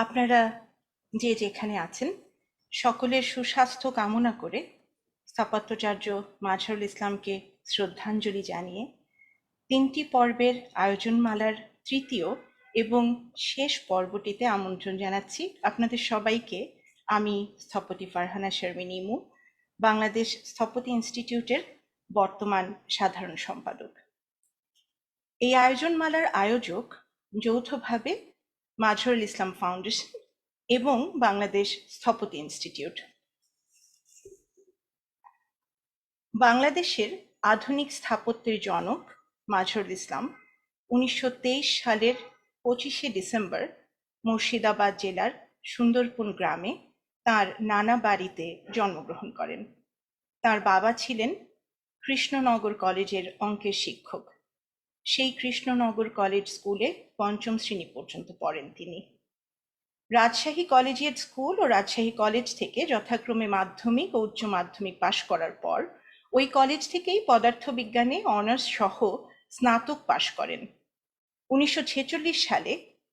আপনারা যে যেখানে আছেন সকলের সুস্বাস্থ্য কামনা করে স্থাপত্যাচার্য মাজহারুল ইসলামকে শ্রদ্ধাঞ্জলি জানিয়ে 3টি পর্বের আয়োজনমালার তৃতীয় এবং শেষ পর্বটিতে আমন্ত্রণ জানাচ্ছি আপনাদের সবাইকে। আমি স্থপতি ফারহানা শারমিন ইমু, বাংলাদেশ স্থপতি ইনস্টিটিউটের বর্তমান সাধারণ সম্পাদক। এই আয়োজনমালার আয়োজক যৌথভাবে মাজহারুল ইসলাম ফাউন্ডেশন এবং বাংলাদেশ স্থপতি ইনস্টিটিউট। বাংলাদেশের আধুনিক স্থাপত্যের জনক মাজহারুল ইসলাম 1923 সালের 25শে ডিসেম্বর মুর্শিদাবাদ জেলার সুন্দরপুর গ্রামে তার নানা বাড়িতে জন্মগ্রহণ করেন। তার বাবা ছিলেন কৃষ্ণনগর কলেজের অঙ্কের শিক্ষক। সেই কৃষ্ণনগর কলেজ স্কুলে 5ম শ্রেণী পর্যন্ত পড়েন তিনি। রাজশাহী কলেজিয়েট স্কুল ও রাজশাহী কলেজ থেকে যথাক্রমে মাধ্যমিক ও উচ্চ মাধ্যমিক পাশ করার পর ওই কলেজ থেকেই পদার্থবিজ্ঞানে অনার্স সহ স্নাতক পাশ করেন। 1946 সালে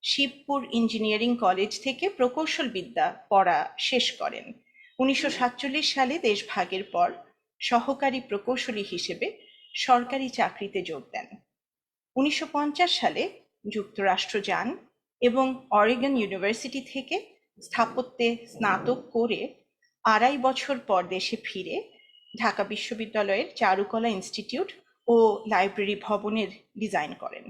শিবপুর ইঞ্জিনিয়ারিং কলেজ থেকে প্রকৌশল বিদ্যা পড়া শেষ করেন। 1947 সালে দেশভাগের পর সহকারী প্রকৌশলী হিসেবে সরকারি চাকরিতে যোগ দেন। 1950 সালে যুক্তরাষ্ট্র যান এবং অরেগন ইউনিভার্সিটি থেকে স্থাপত্যে স্নাতক করে 2.5 বছর পর দেশে ফিরে ঢাকা বিশ্ববিদ্যালয়ের চারুকলা ইনস্টিটিউট ও লাইব্রেরি ভবনের ডিজাইন করেন।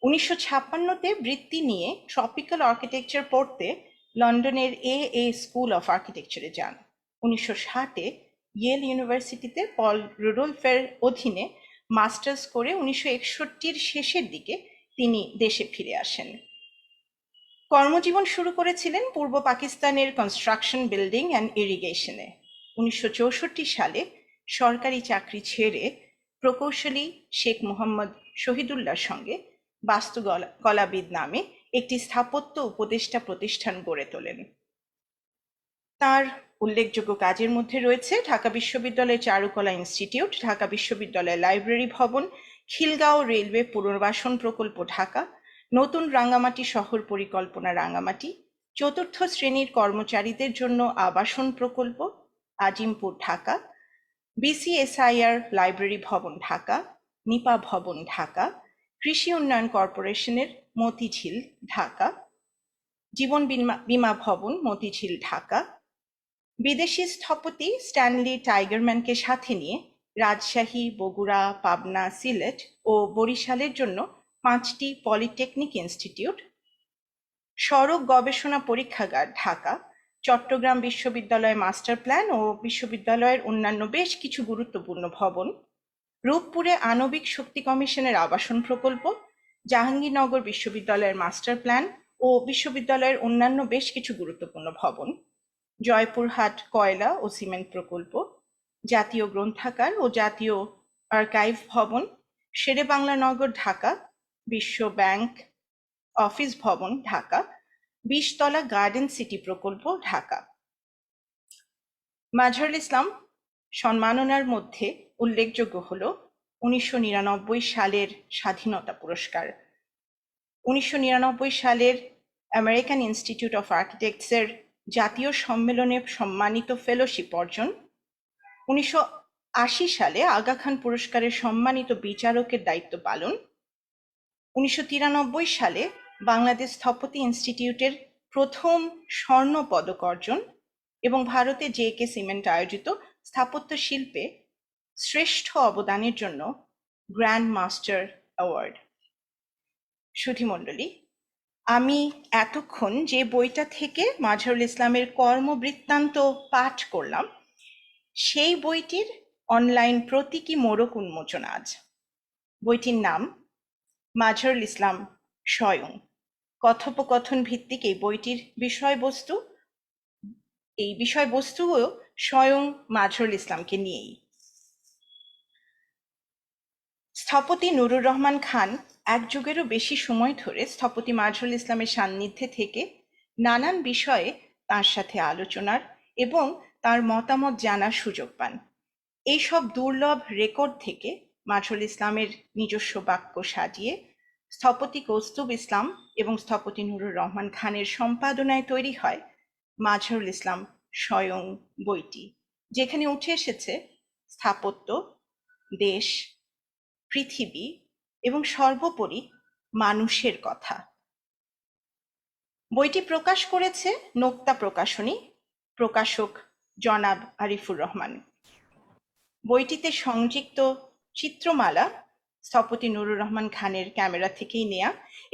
1956-তে বৃত্তি নিয়ে ট্রপিক্যাল আর্কিটেকচার পড়তে লন্ডনের এ স্কুল অফ আর্কিটেকচারে যান। 1960-এ ইয়েল ইউনিভার্সিটিতে পল রুডলফের অধীনে মাস্টার্স করে 1961-র শেষের দিকে তিনি দেশে ফিরে আসেন। কর্মজীবন শুরু করেছিলেন পূর্ব পাকিস্তানের কনস্ট্রাকশন, বিল্ডিং অ্যান্ড ইরিগেশনে। 1964 সালে সরকারি চাকরি ছেড়ে প্রকৌশলী শেখ মোহাম্মদ শহীদুল্লাহর সঙ্গে বাস্তুকলাবিদ নামে একটি স্থাপত্য উপদেষ্টা প্রতিষ্ঠান গড়ে তোলেন। তার উল্লেখযোগ্য কাজের মধ্যে রয়েছে ঢাকা বিশ্ববিদ্যালয়ের চারুকলা ইনস্টিটিউট, ঢাকা বিশ্ববিদ্যালয়ের লাইব্রেরি ভবন, খিলগাঁও রেলওয়ে পুনর্বাসন প্রকল্প ঢাকা, নতুন রাঙ্গামাটি শহর পরিকল্পনা রাঙ্গামাটি, 4র্থ শ্রেণীর কর্মচারীদের জন্য আবাসন প্রকল্প আজিমপুর ঢাকা, বিসিএসআইআর লাইব্রেরি ভবন ঢাকা, নিপা ভবন ঢাকা, কৃষি উন্নয়ন কর্পোরেশনের মতিঝিল ঢাকা, জীবন বীমা ভবন মতিঝিল ঢাকা, বিদেশি স্থপতি স্ট্যানলি টাইগারম্যানকে সাথে নিয়ে রাজশাহী, বগুড়া, পাবনা, সিলেট ও বরিশালের জন্য 5টি পলিটেকনিক ইনস্টিটিউট, সড়ক গবেষণা পরীক্ষাগার ঢাকা, চট্টগ্রাম বিশ্ববিদ্যালয় মাস্টার প্ল্যান ও বিশ্ববিদ্যালয়ের অন্যান্য বেশ কিছু গুরুত্বপূর্ণ ভবন, রূপপুরে আণবিক শক্তি কমিশনের আবাসন প্রকল্প, জাহাঙ্গীরনগর বিশ্ববিদ্যালয়ের মাস্টার প্ল্যান ও বিশ্ববিদ্যালয়ের অন্যান্য বেশ কিছু গুরুত্বপূর্ণ ভবন, জয়পুরহাট কয়লা ও সিমেন্ট প্রকল্প, জাতীয় গ্রন্থাগার ও জাতীয় আর্কাইভ ভবন, শেরেবাংলা নগর ঢাকা, বিশ্ব ব্যাংক অফিস ভবন ঢাকা, 20 তলা গার্ডেন সিটি প্রকল্প ঢাকা। মাজহারুল ইসলাম সম্মাননার মধ্যে উল্লেখযোগ্য হল 1999 সালের স্বাধীনতা পুরস্কার, 1999 সালের আমেরিকান ইনস্টিটিউট অফ আর্কিটেক্টসের জাতীয় সম্মেলনে সম্মানিত ফেলোশিপ অর্জন, 1980 সালে আগা খান পুরস্কারের সম্মানিত বিচারকের দায়িত্ব পালন, 1993 সালে বাংলাদেশ স্থপতি ইনস্টিটিউটের প্রথম স্বর্ণ পদক অর্জন এবং ভারতে জে.কে সিমেন্ট আয়োজিত স্থাপত্য শিল্পে শ্রেষ্ঠ অবদানের জন্য গ্র্যান্ড মাস্টার অ্যাওয়ার্ড। সুধীমণ্ডলী, আমি এতক্ষণ যে বইটা থেকে মাজহারুল ইসলামের কর্মবৃত্তান্ত পাঠ করলাম সেই বইটির অনলাইন প্রতীকী মোড়ক উন্মোচন আজ। বইটির নাম মাজহারুল ইসলাম স্বয়ং। কথোপকথন ভিত্তিক এই বইটির বিষয়বস্তুও স্বয়ং মাজহারুল ইসলামকে নিয়েই। স্থপতি নুরুর রহমান খান এক যুগেরও বেশি সময় ধরে স্থপতি মাজহারুল ইসলামের সান্নিধ্যে থেকে নানান বিষয়ে তার সাথে আলোচনার এবং তার মতামত জানার সুযোগ পান। এই সব দুর্লভ রেকর্ড থেকে মাজহারুল ইসলামের নিজস্ব বাক্য সাজিয়ে স্থপতি কৌস্তুভ ইসলাম এবং স্থপতি নুরুর রহমান খানের সম্পাদনায় তৈরি হয় মাজহারুল ইসলাম স্বয়ং বইটি, যেখানে উঠে এসেছে স্থাপত্য, দেশ, পৃথিবী এবং সর্বোপরি মানুষের কথা। বইটি প্রকাশ করেছে নোক্তা প্রকাশনী, প্রকাশক জনাব আরিফুর রহমান। বইটিতে সংযুক্ত চিত্রমালা স্থপতি নুরুর রহমান খানের ক্যামেরা থেকেই নেয়া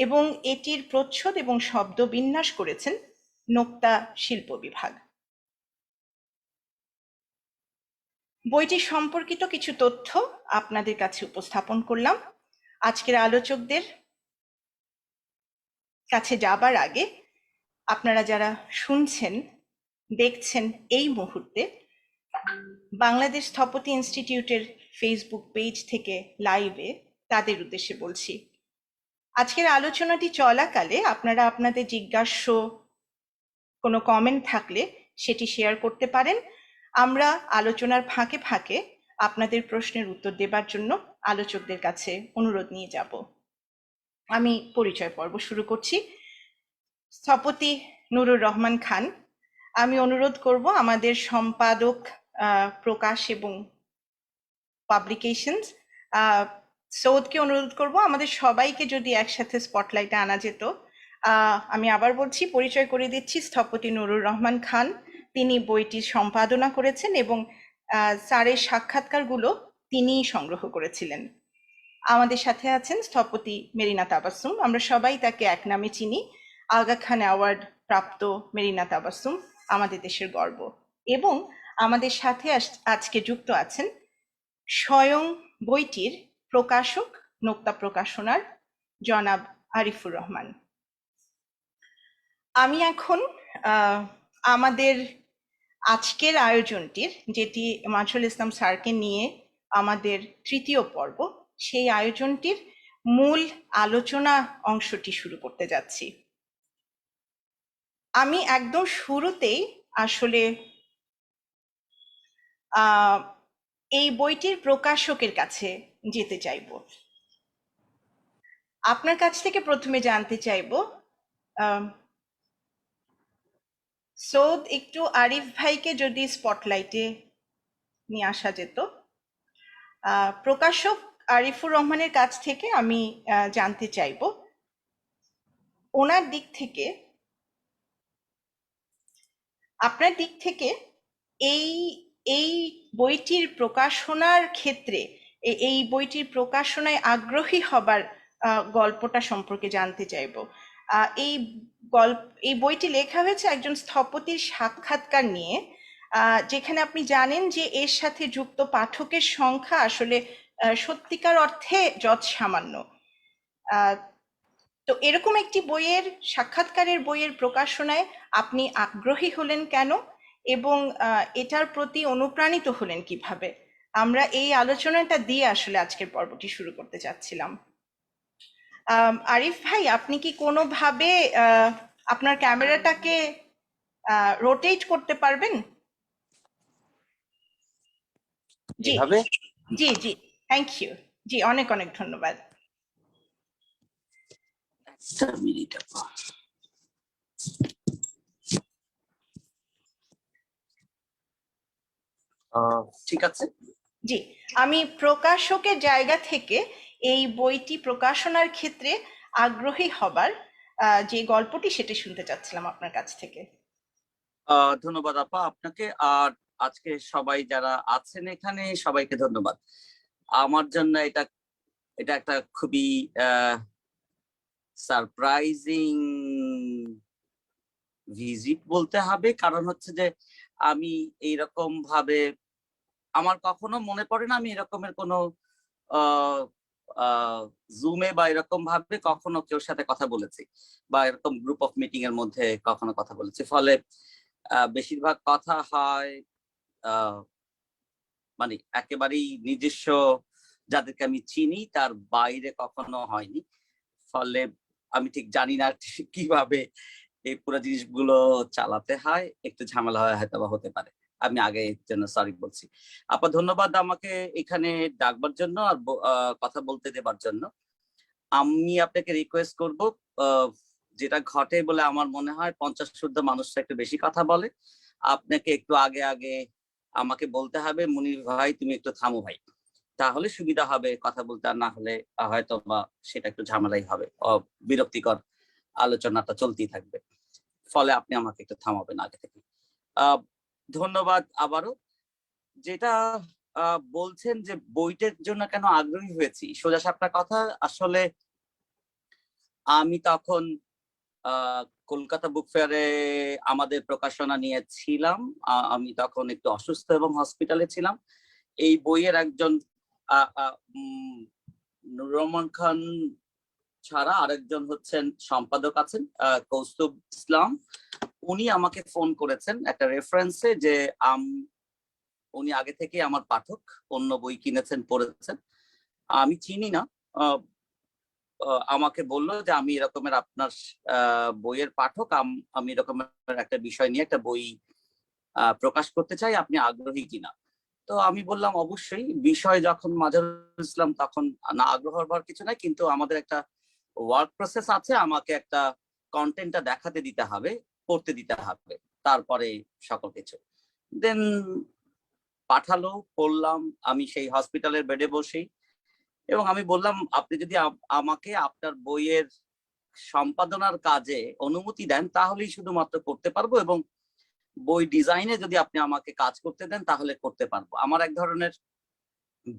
এবং এটির প্রচ্ছদ এবং শব্দ বিন্যাস করেছেন নোক্তা শিল্প বিভাগ। বইটি সম্পর্কিত কিছু তথ্য আপনাদের কাছে উপস্থাপন করলাম। আজকের আলোচকদের কাছে যাবার আগে আপনারা যারা শুনছেন, দেখছেন এই মুহূর্তে, বাংলাদেশ স্থপতি ইনস্টিটিউটের ফেসবুক পেজ থেকে লাইভে, তাদের উদ্দেশ্যে বলছি, আজকের আলোচনাটি চলাকালে আপনারা আপনাদের জিজ্ঞাস্য কোনো কমেন্ট থাকলে সেটি শেয়ার করতে পারেন। আমরা আলোচনার ফাঁকে ফাঁকে আপনাদের প্রশ্নের উত্তর দেবার জন্য আলোচকদের কাছে অনুরোধ নিয়ে যাব। আমি পরিচয় পর্ব শুরু করছি। স্থপতি নুরুর রহমান খান। আমি অনুরোধ করব আমাদের সম্পাদক প্রকাশ এবং পাবলিকেশনস সৌদকে অনুরোধ করব আমাদের সবাইকে যদি একসাথে স্পটলাইটে আনা যেত। আমি আবার বলছি, পরিচয় করে দিচ্ছি, স্থপতি নুরুর রহমান খান। তিনি বইটি সম্পাদনা করেছেন এবং স্যারের সাক্ষাৎকারগুলো তিনিই সংগ্রহ করেছিলেন। আমাদের সাথে আছেন স্থপতি মেরিনা তাবাসসুম। আমরা সবাই তাকে এক নামে চিনি। আগা খান অ্যাওয়ার্ড প্রাপ্ত মেরিনা তাবাসসুম আমাদের দেশের গর্ব। এবং আমাদের সাথে আজকে যুক্ত আছেন স্বয়ং বইটির প্রকাশক নোক্তা প্রকাশনার জনাব আরিফুর রহমান। আমি এখন আমাদের আজকের আয়োজনটির, যেটি মাজহারুল ইসলাম স্যারকে নিয়ে আমাদের তৃতীয় পর্ব, সেই আয়োজনটির মূল আলোচনা অংশটি শুরু করতে যাচ্ছি। আমি একদম শুরুতেই আসলে এই বইটির প্রকাশকের কাছে যেতে চাইব। আপনার কাছ থেকে প্রথমে জানতে চাইব, সৌদ, একটু আরিফ ভাইকে যদি স্পটলাইটে নিয়ে আসা যেত। প্রকাশক আরিফুর রহমানের কাছ থেকে আমি জানতে চাইব ওনার দিক থেকে, আপনার দিক থেকে এই এই বইটির প্রকাশনার ক্ষেত্রে, এই বইটির প্রকাশনায় আগ্রহী হবার গল্পটা সম্পর্কে জানতে চাইব। এই বইটি লেখা হয়েছে একজন স্থপতির সাক্ষাৎকার নিয়ে, যেখানে আপনি জানেন যে এর সাথে যুক্ত পাঠকের সংখ্যা আসলে সত্যিকার অর্থে যৎ সামান্য। তো এরকম একটি বইয়ের, সাক্ষাৎকারের বইয়ের প্রকাশনায় আপনি আগ্রহী হলেন কেন এবং এটার প্রতি অনুপ্রাণিত হলেন কিভাবে? আমরা এই আলোচনাটা দিয়ে আসলে আজকের পর্বটি শুরু করতে চাচ্ছিলাম। আরিফ ভাই, আপনি কি কোনোভাবে আপনার ক্যামেরাটাকে রোটেট করতে পারবেন? জি জি জি, থ্যাংক ইউ। জি, অনেক অনেক ধন্যবাদ। ঠিক আছে। জি, আমি প্রকাশকের জায়গা থেকে এই বইটি প্রকাশনার ক্ষেত্রে আগ্রহী হবার যে গল্পটি, সেটা শুনতে চাচ্ছিলাম আপনার কাছ থেকে। ধন্যবাদ আপা আপনাকে, আর আজকে সবাই যারা আছেন এখানে সবাইকে ধন্যবাদ। আমার জন্য এটা একটা খুবই সারপ্রাইজিং ভিজিট বলতে হবে, কারণ হচ্ছে যে আমি এইরকম ভাবে, আমার কখনো মনে পড়ে না আমি এরকমের কোনো জুমে বা এরকম ভাবে কখনো কেউ সাথে কথা বলেছি, বা এরকম গ্রুপ অফ মিটিং এর মধ্যে কখনো কথা বলেছি। ফলে বেশিরভাগ কথা হয় মানে একেবারেই নিজস্ব যাদেরকে আমি চিনি তার বাইরে কখনো হয়নি। ফলে আমি ঠিক জানি না কিভাবে এই পুরো জিনিসগুলো চালাতে হয়, একটু ঝামেলা হয় হয়তো বা হতে পারে। আমি আগে এর জন্য সরি বলছি। আপা ধন্যবাদ আমাকে এখানে ডাকবার জন্য আর কথা বলতে দেবার জন্য। আমি আপনাকে রিকোয়েস্ট করব, যেটা ঘটে বলে আমার মনে হয় 50 শুদ্ধ মানুষরা একটু বেশি কথা বলে, আপনাকে একটু আগে আগে আমাকে বলতে হবে মুনির ভাই তুমি একটু থামো ভাই, তাহলে সুবিধা হবে কথা বলতে, আর না হলে হয়তো বা সেটা একটু ঝামেলাই হবে, বিরক্তিকর আলোচনাটা চলতেই থাকবে। ফলে আপনি আমাকে একটু থামাবেন আগে থেকে। ধন্যবাদ আবারও। যেটা বলছেন যে বইটার জন্য কেন আগ্রহী হয়েছি, সোজা সাপটা কথা, আসলে আমি তখন কলকাতা বুক ফেয়ারে আমাদের প্রকাশনা নিয়ে ছিলাম। আমি তখন একটু অসুস্থ এবং হসপিটালে ছিলাম। এই বইয়ের একজন নুরুর রহমান খান ছাড়া আরেকজন হচ্ছেন সম্পাদক আছেন, কৌস্তুভ ইসলাম। উনি আমাকে ফোন করেছেন একটা রেফারেন্সে যে উনি আগে থেকে আমার পাঠক, অন্য বই কিনেছেন, পড়েছেন, আমি চিনি না। আমাকে বললো যে আমি এরকমের আপনার বইয়ের পাঠক, আমি এরকমের একটা বিষয় নিয়ে একটা বই প্রকাশ করতে চাই, আপনি আগ্রহী কিনা। তো আমি বললাম অবশ্যই, বিষয় যখন মাজারুল ইসলাম তখন না আগ্রহ হওয়ার কিছু নাই, কিন্তু আমাদের একটা ওয়ার্ক প্রসেস আছে, আমাকে একটা কন্টেন্টটা দেখাতে দিতে হবে, পড়তে দিতে হবে, তারপরে সকল কিছু। দেন পাঠালো, পড়লাম আমি সেই হসপিটালের বেডে বসেই, এবং আমি বললাম আপনি যদি আমাকে আপনার বইয়ের সম্পাদনার কাজে অনুমতি দেন তাহলেই শুধুমাত্র করতে পারবো, এবং বই ডিজাইনে যদি আপনি আমাকে কাজ করতে দেন তাহলে করতে পারবো। আমার এক ধরনের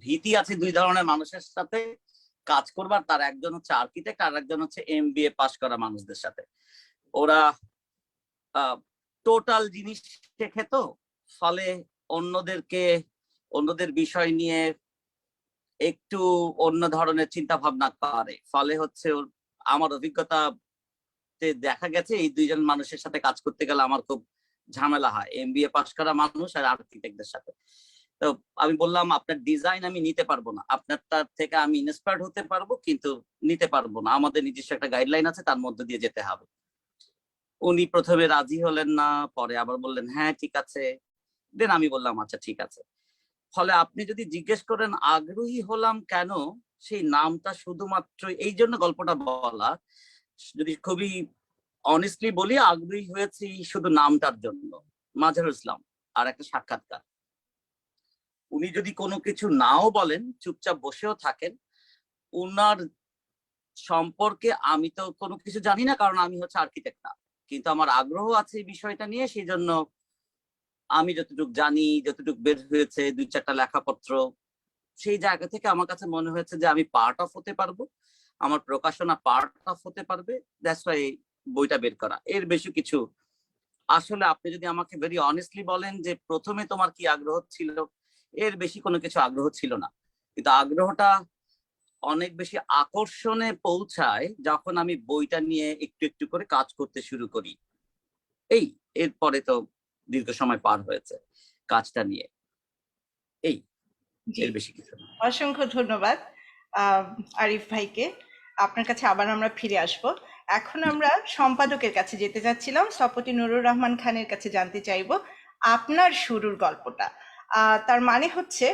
ভীতি আছে দুই ধরনের মানুষের সাথে কাজ করবার, তার একজন হচ্ছে আর্কিটেক্ট আর একজন হচ্ছে MBA পাস করা মানুষদের সাথে। ওরা টোটাল জিনিস শেখে, তো ফলে অন্যদের বিষয় নিয়ে একটু অন্য ধরনের চিন্তা ভাবনা করে, ফলে হচ্ছে আমার অভিজ্ঞতাতে দেখা গেছে এই দুইজন মানুষের সাথে কাজ করতে গেলে আমার খুব ঝামেলা হয়, MBA পাস করা মানুষ আর আর্কিটেক্টদের সাথে। তো আমি বললাম আপনার ডিজাইন আমি নিতে পারবো না, আপনারটার থেকে আমি ইন্সপায়ার্ড হতে পারবো কিন্তু নিতে পারবো না, আমাদের নিজস্ব একটা গাইডলাইন আছে, তার মধ্যে দিয়ে যেতে হবে। উনি প্রথমে রাজি হলেন না, পরে আবার বললেন হ্যাঁ ঠিক আছে, দেন আমি বললাম আচ্ছা ঠিক আছে। ফলে আপনি যদি জিজ্ঞেস করেন আগ্রহী হলাম কেন, সেই নামটা শুধুমাত্র এই জন্য গল্পটা বলা, যদি খুবই অনেস্টলি বলি, আগ্রহী হয়েছি শুধু নামটার জন্য। মাজারুল ইসলাম আর একটা সাক্ষাৎকার, উনি যদি কোনো কিছু নাও বলেন, চুপচাপ বসেও থাকেন, উনার সম্পর্কে আমি তো কোনো কিছু জানি না, কারণ আমি হচ্ছে আর্কিটেক্ট না, কিন্তু আমার আগ্রহ আছে এই বিষয়টা নিয়ে, সেই জন্য আমি যতটুকু জানি, যতটুকু বের হয়েছে 2-4টা লেখাপত্র, সেই জায়গা থেকে আমার কাছে মনে হয়েছে যে আমি পার্ট অফ হতে পারবো, আমার প্রকাশনা পার্ট অফ হতে পারবে, দ্যাটস ওয়াই বইটা বের করা, এর বেশি কিছু। আসলে আপনি যদি আমাকে ভেরি অনেস্টলি বলেন যে প্রথমে তোমার কি আগ্রহ ছিল, এর বেশি কোনো কিছু আগ্রহ ছিল না, কিন্তু আগ্রহটা অনেক বেশি আকর্ষণে পৌঁছায় যখন আমি বইটা নিয়ে একটু একটু করে কাজ করতে শুরু করি। এরপরে তো দীর্ঘ সময় পার হয়েছে কাজটা নিয়ে, এর বেশি কিছু না। অসংখ্য ধন্যবাদ আরিফ ভাইকে। আপনার কাছে আবার আমরা ফিরে আসব। এখন আমরা সম্পাদকের কাছে যেতে যাচ্ছিলাম, স্থপতি নুরুর রহমান খানের কাছে জানতে চাইব আপনার শুরুর গল্পটা। তার মানে হচ্ছে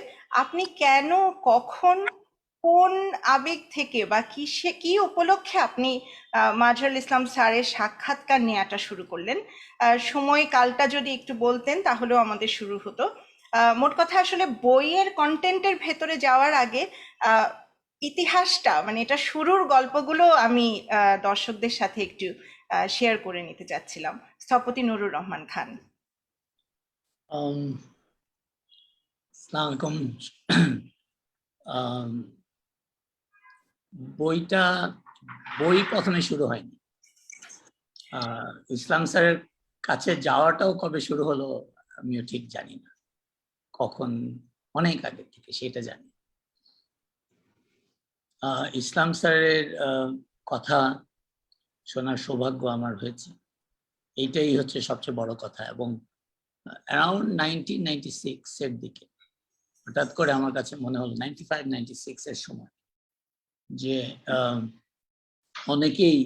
আপনি কেন, কখন, কোন আবেগ থেকে বা কি উপলক্ষে আপনি মাজহারুল ইসলাম স্যারের সাক্ষাৎকার নেওয়াটা শুরু করলেন, সময় কালটা যদি একটু বলতেন তাহলেও আমাদের শুরু হতো। মোট কথা আসলে বইয়ের কন্টেন্টের ভেতরে যাওয়ার আগে ইতিহাসটা, মানে এটা শুরুর গল্পগুলো আমি দর্শকদের সাথে একটু শেয়ার করে নিতে চাচ্ছিলাম। স্থপতি নুরুর রহমান খান। আসসালামু আলাইকুম। বই প্রথমে শুরু হয়নি, ইসলাম স্যারের কাছে যাওয়াটাও কবে শুরু হলো আমিও ঠিক জানি না, কখন, অনেক আগে থেকে সেটা জানি। ইসলাম স্যারের কথা শোনার সৌভাগ্য আমার হয়েছে, এইটাই হচ্ছে সবচেয়ে বড় কথা। এবং অ্যারাউন্ড 1996 এর দিকে হঠাৎ করে আমার কাছে মনে হলো, 95-96 এর সময়, যে অনেকেই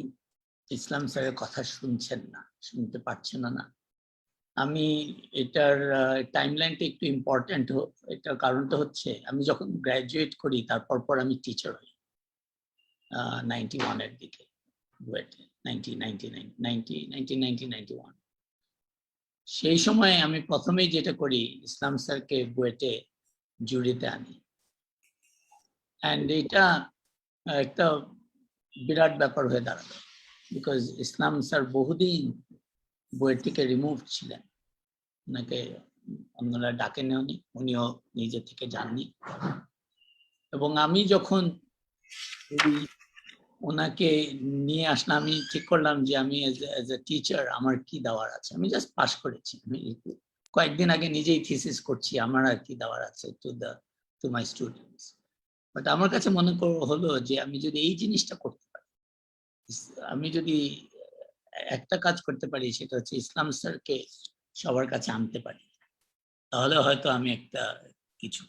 ইসলাম স্যারের কথা শুনছেন না, শুনতে পারছেন না। আমি এটার টাইমলাইনটা একটু ইম্পর্টেন্ট, এটার কারণটা হচ্ছে আমি যখন গ্রাজুয়েট করি তারপর আমি টিচার হই। 91-এর দিকে, বুয়েটে 1991। সেই সময় আমি প্রথমেই যেটা করি, ইসলাম স্যারকে বুয়েটে জুরিতে আনি। অ্যান্ড এটা একটা বিরাট ব্যাপার হয়ে দাঁড়ালো, বিকজ ইসলাম স্যার বহুদিন বুয়েট থেকে রিমুভ ছিলেন, ওনাকে অন্যরা ডাকে নেওনি, উনিও নিজে থেকে যাননি। এবং আমি যখন ওনাকে নিয়ে আসলাম, আমি ঠিক করলাম যে আমি এজ এ টিচার আমার কি দেওয়ার আছে। আমি জাস্ট পাস করেছি, আমি কয়েকদিন আগে নিজেই থিসিস করছি, আমার আর কি দেওয়ার আছে টু মাই স্টুডেন্টস। বাট আমার কাছে মনে হলো যে আমি যদি এই জিনিসটা করতে পারি, আমি যদি একটা কাজ করতে পারি, সেটা হচ্ছে ইসলাম স্যারকে সবার কাছে আনতে পারি, তাহলে হয়তো আমি একটা কিছু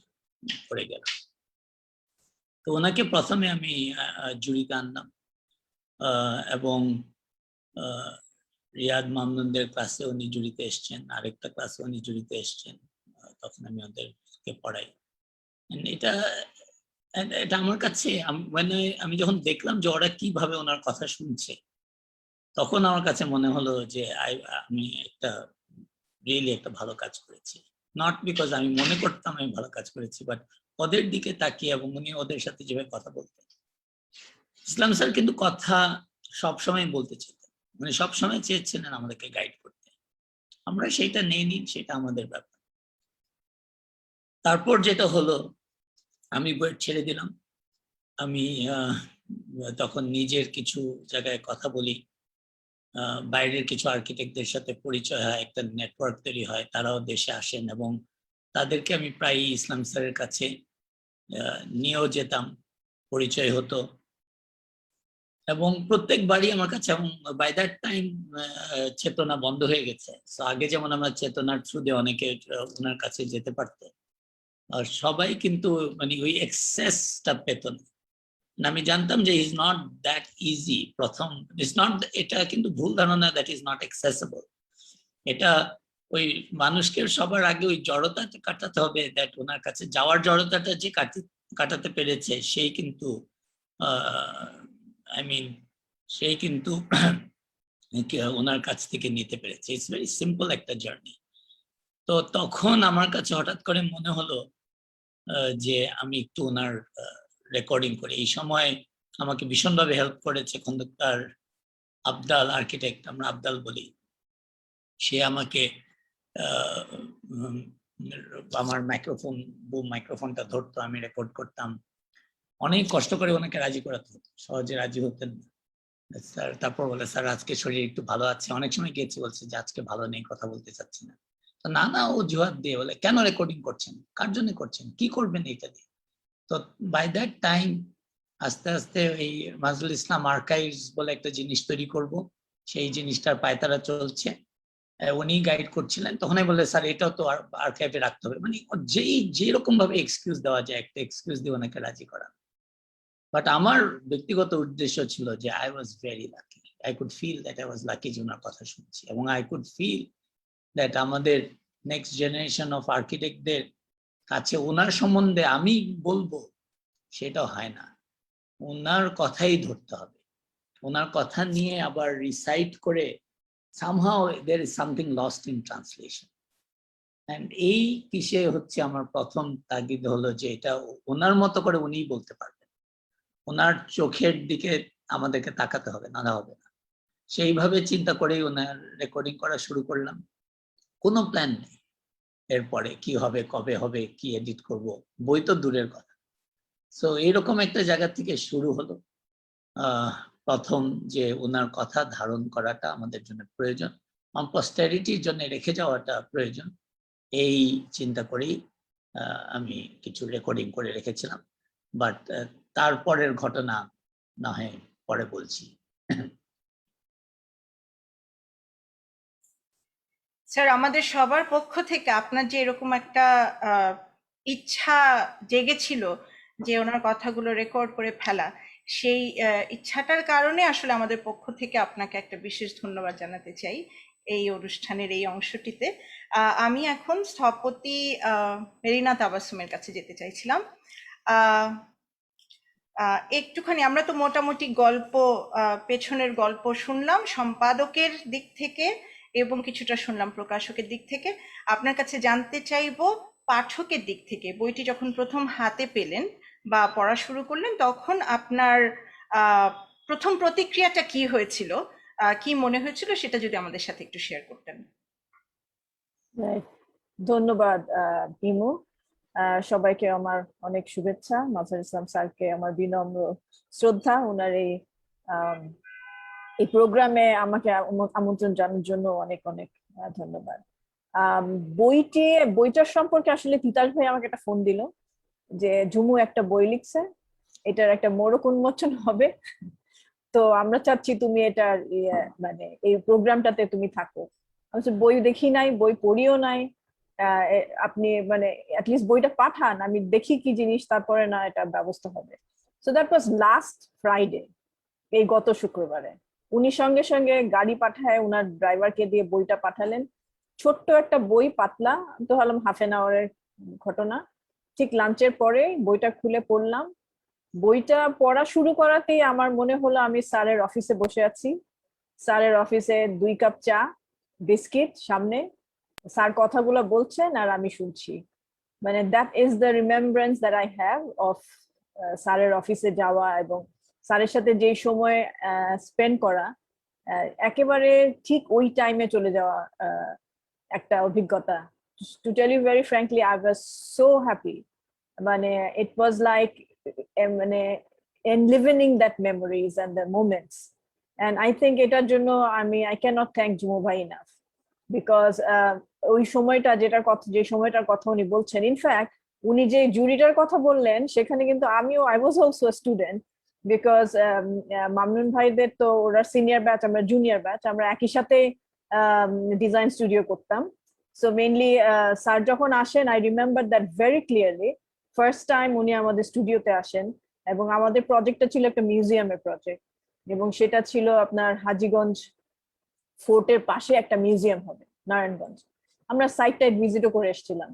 করে গেলাম। তো ওনাকে প্রথমে আমি জুরিতে আনলাম, এবং রিয়াদ মামুনদের ক্লাসে উনি জুরিতে এসছেন, আরেকটা ক্লাসে উনি জুরিতে এসছেন, তখন আমি ওদেরকে পড়াই। এটা এটা আমার কাছে আমি যখন দেখলাম যে ওরা কিভাবে ওনার কথা শুনছে, তখন আমার কাছে মনে হলো যে আমি রিয়েলি একটা ভালো কাজ করেছি। নট বিকজ আমি মনে করতাম আমি ভালো কাজ করেছি, বাট ওদের দিকে তাকিয়ে এবং উনি ওদের সাথে যেভাবে কথা বলতেন। ইসলাম স্যার কিন্তু কথা সবসময় বলতে চেতেন, মানে সবসময় চেয়েছিলেন আমাদেরকে গাইড করতে। আমরা সেটা নেইনি, সেটা আমাদের ব্যাপার। তারপর যেটা হলো, আমি বুয়েট ছেড়ে দিলাম। আমি তখন নিজের কিছু জায়গায় কথা বলি, বাইরের কিছু আর্কিটেক্টদের সাথে পরিচয় হয়, একটা নেটওয়ার্ক তৈরি হয়, তারাও দেশে আসেন এবং তাদেরকে আমি প্রায় ইসলাম স্যারের কাছে নিয়েও যেতাম, পরিচয় হতো। এবং প্রত্যেকবারই আমার কাছে, এবং বাই দ্যাট টাইম চেতনা বন্ধ হয়ে গেছে। আগে যেমন আমরা চেতনার থ্রু দিয়ে অনেকে ওনার কাছে যেতে পারতো, আর সবাই কিন্তু মানে ওই এক্সেসটা পেত না। আমি জানতাম যে ইজ নট দ্যাট ইজি। প্রথম ইজ নট, এটা কিন্তু ভুল ধারণা দ্যাট ইজ নট অ্যাক্সেসিবল। এটা ওই মানুষকে সবার আগে ওই জড়তাটা কাটাতে হবে, দ্যাট ওনার কাছে যাওয়ার জড়তাটা যে কাটাতে পেরেছে সেই কিন্তু আই মিন সেই কিন্তু ওনার কাছ থেকে নিতে পেরেছে। ইটস ভেরি সিম্পল একটা জার্নি। তো তখন আমার কাছে হঠাৎ করে মনে হলো যে আমি একটু ওনার রেকর্ডিং করি। এই সময় আমাকে ভীষণভাবে হেল্প করেছে খন্দকার আবদাল, আর্কিটেক্ট, আমরা আবদাল বলি। সে আমাকে আমার মাইক্রোফোনটা ধরতো, আমি রেকর্ড করতাম। অনেক কষ্ট করে ওনাকে রাজি করাতে হতো, সহজে রাজি হতেন না স্যার। তারপর বলে, স্যার আজকে শরীর একটু ভালো আছে। অনেক সময় গেছি, বলছে যে আজকে ভালো নেই, কথা বলতে চাচ্ছি না। তো না ও জোয়াদ দিয়ে বলে, কেন রেকর্ডিং করছেন, কার জন্য করছেন, কি করবেন এটা দিয়ে? তো বাই দ্যাট টাইম আস্তে আস্তে এই মাজুল ইসলাম আর্কাইভস বলে একটা জিনিস তৈরি করব, সেই জিনিসটার পায়তারা চলছে। উনি গাইড করছিলেন। তখন আমি বললে, স্যার এটাও তো আর্কাইভে রাখতে হবে। মানে যেরকম ভাবে এক্সকিউজ দেওয়া যায়, একটা এক্সকিউজ দিয়ে ওনাকে রাজি করা। বাট আমার ব্যক্তিগত উদ্দেশ্য ছিল যে I was very lucky, I could feel that I was lucky যে ওনার কথা শুনছি, এবং আই কুড ফিল দ্যাট আমাদের নেক্সট জেনারেশন অফ আর্কিটেক্টদের কাছে ওনার সম্বন্ধে আমি বলবো সেটা হয় না, ওনার কথাই ধরতে হবে। ওনার কথা নিয়ে আবার রিসাইট করে somehow there is something lost in translation. And এই কিসে হচ্ছে আমার প্রথম তাগিদ হলো যে এটা ওনার মতো করে উনিই বলতে পারবেন, ওনার চোখের দিকে আমাদেরকে তাকাতে হবে, না হবে না। সেইভাবে চিন্তা করেই ওনার রেকর্ডিং করা শুরু করলাম। কোনো প্ল্যান নেই এরপরে কি হবে, কবে হবে, কি এডিট করব, বই তো দূরের কথা। সো এইরকম একটা জায়গা থেকে শুরু হলো। প্রথম যে ওনার কথা ধারণ করাটা আমাদের জন্য প্রয়োজন, পোস্টেরিটির জন্য রেখে যাওয়াটা প্রয়োজন, এই চিন্তা করেই আমি কিছু রেকর্ডিং করে রেখেছিলাম। বাট তারপরের ঘটনা না হয় পরে বলছি। স্যার, আমাদের সবার পক্ষ থেকে আপনার যে এরকম একটা ইচ্ছা জেগেছিল যে ওনার কথাগুলো রেকর্ড করে ফেলা, সেই ইচ্ছাটার কারণে আসলে আমাদের পক্ষ থেকে আপনাকে একটা বিশেষ ধন্যবাদ জানাতে চাই এই অনুষ্ঠানের এই অংশটিতে। আমি এখন স্থপতি মেরিনা তাবাসসুমের কাছে যেতে চাইছিলাম। একটুখানি আমরা তো মোটামুটি গল্প পেছনের গল্প শুনলাম সম্পাদকের দিক থেকে এবং কিছুটা শুনলাম প্রকাশকের দিক থেকে। আপনার কাছে জানতে চাইবো পাঠকের দিক থেকে, বইটি যখন প্রথম হাতে পেলেন বা পড়া শুরু করলেন তখন আপনার প্রথম প্রতিক্রিয়াটা কি হয়েছিল, কি মনে হয়েছিল, সেটা যদি আমাদের সাথে একটু শেয়ার করতেন। ধন্যবাদ ইমু। সবাইকে আমার অনেক শুভেচ্ছা। মাজহার ইসলাম স্যারকে আমার বিনম্র শ্রদ্ধা। ওনার এই প্রোগ্রামে আমাকে আমন্ত্রণ জানানোর জন্য অনেক অনেক ধন্যবাদ। বইটার সম্পর্কে আসলে তিতাস ভাই আমাকে একটা ফোন দিল যে ঝুমু একটা বই লিখছে, এটার একটা মোড়ক উন্মোচন হবে, তো আমরা চাচ্ছি তুমি এটার মানে এই প্রোগ্রামটাতে তুমি থাকো। আমি বই দেখি নাই, বই পড়িও নাই, আপনি মানে অ্যাটলিস্ট বইটা পাঠান, আমি দেখি কি জিনিস, তারপরে না এটা ব্যবস্থা হবে। So that was last Friday, এই গত শুক্রবারে। উনি সঙ্গে সঙ্গে গাড়ি পাঠায়, উনার ড্রাইভারকে দিয়ে বইটা পাঠালেন। ছোট্ট একটা বই, পাতলা, তো হলাম হাফ এন আওয়ারের ঘটনা। ঠিক লাঞ্চের পরে বইটা খুলে পড়লাম। বইটা পড়া শুরু করাতেই আমার মনে হলো আমি স্যারের অফিসে বসে আছি। স্যারের অফিসে 2 কাপ চা, বিস্কিট সামনে, স্যার কথাগুলো বলছেন আর আমি শুনছি। মানে that is the remembrance that I have of স্যারের অফিসে যাওয়া এবং স্যারের সাথে যেই সময় স্পেন্ড করা, একেবারে ঠিক ওই টাইমে চলে যাওয়া একটা অভিজ্ঞতা। To tell you very frankly, I was so happy. মানে ইট ওয়াজ লাইক মানে enlivening that memories and the moments, and I think এটার জন্য I cannot thank ঝুমু ভাই enough, because ওই সময়টা যে সময়টার কথা উনি বলছেন, ইনফ্যাক্ট উনি যে জুরিটার কথা বললেন সেখানে কিন্তু আমিও I was also a student, because Mamnun ভাইদের তো ওরা সিনিয়র ব্যাচ, আমরা জুনিয়র ব্যাচ, আমরা একই সাথে ডিজাইন স্টুডিও করতাম। সো মেইনলি স্যার যখন আসেন, I remember that very clearly, first time উনি আমাদের স্টুডিওতে আসেন এবং আমাদের প্রজেক্টটা ছিল একটা মিউজিয়ামের প্রজেক্ট, এবং সেটা ছিল আপনার হাজীগঞ্জ ফোর্টের পাশে একটা মিউজিয়াম হবে নারায়ণগঞ্জ। আমরা সাইটটা ভিজিটও করে এসেছিলাম।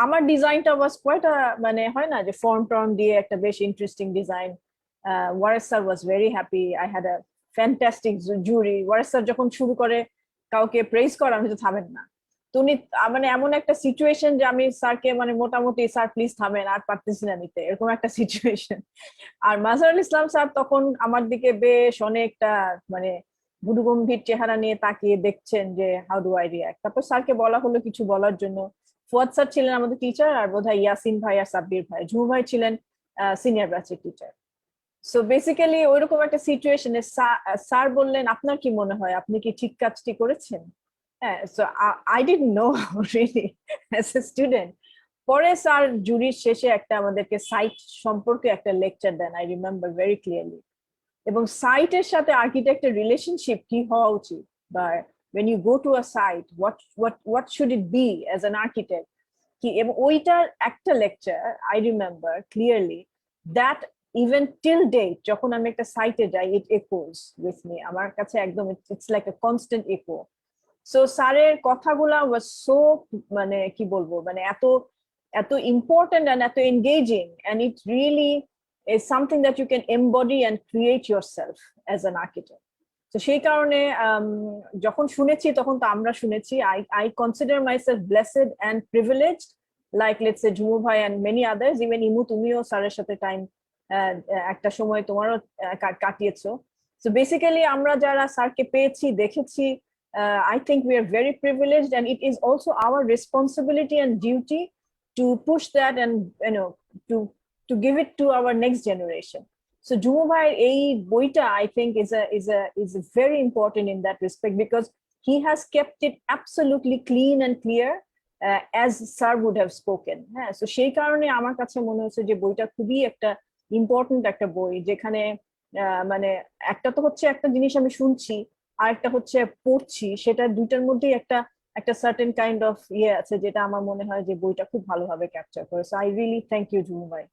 আমার ডিজাইনটা ওয়াজ কোয়াইট, মানে হয় না যে ফর্ম টর্ম দিয়ে একটা বেশ interesting design. Wares sir was very happy, I had a fantastic jury. Wares sir যখন শুরু করে কাউকে প্রেজ করা, আমি তো থামেন না। তুমি মানে এমন একটা সিচুয়েশন যে আমি স্যারকে মানে মোটামুটি স্যার প্লিজ থামেন, আর পারতেছি না নিতে, এরকম একটা সিচুয়েশন। আর মাজহারুল ইসলাম স্যার তখন আমার দিকে বেশ অনেকটা মানে গুরুগম্ভীর চেহারা নিয়ে তাকিয়ে দেখছেন যে হাউ ডু আই রিয়াক্ট। তারপর স্যারকে বলা হলো কিছু বলার জন্য। ফুয়াদ স্যার ছিলেন আমাদের টিচার, আর বোধহয় ইয়াসিন ভাই আর সাব্বির ভাই, ঝুমু ভাই ছিলেন সিনিয়র ব্যাচের টিচার। সো বেসিক্যালি ওইরকম একটা সিচুয়েশনে স্যার বললেন, আপনার কি মনে হয়, আপনি কি ঠিক কাজটি করেছেন? হ্যাঁ, so I didn't know really as a student. পরে স্যার জুরির শেষে একটা আমাদেরকে সাইট সম্পর্কে একটা লেকচার দেন, আই রিমেম্বার ভেরি ক্লিয়ারলি। এবং সাইটের সাথে আর্কিটেক্টের রিলেশনশিপ কি হওয়া উচিত, বা when you go to a site, what should it be as an architect, কি, এবং ওইটার একটা lecture I remember clearly, that even till date যখন আমি একটা সাইটে যাই, ইট echoes with me, আমার কাছে একদম it's like a constant echo. So স্যারের কথাগুলা ওয়াজ সো মানে কি বলবো, মানে এত এত ইম্পর্টেন্ট এন্ড এত engaging, and it really is something that you can embody and create yourself as an architect. তো সেই কারণে যখন শুনেছি তখন তো আমরা শুনেছি, I consider myself blessed and privileged, like let's say Jhumu ভাই and many others, even ইমু তুমিও স্যারের সাথে টাইম একটা সময় তোমারও কাটিয়েছো। সো বেসিক্যালি আমরা যারা স্যারকে পেয়েছি, দেখেছি, I think we are very privileged, and it is also our responsibility and duty to push that and to give it to our next generation. So Jhumu ভাইয়ের এই বইটা I think is very important in that respect, because he has kept it absolutely clean and clear, as sir would have spoken. হ্যাঁ, so সেই কারণে আমার কাছে মনে হচ্ছে যে বইটা খুবই একটা ইম্পর্টেন্ট একটা বই, যেখানে মানে একটা তো হচ্ছে একটা জিনিস আমি শুনছি, আর একটা হচ্ছে পড়ছি, সেটা দুইটার মধ্যেই একটা সার্টেন কাইন্ড অফ আছে, যেটা আমার মনে হয় যে বইটা খুব ভালোভাবে ক্যাপচার করে। So I really thank you Jhumu ভাই।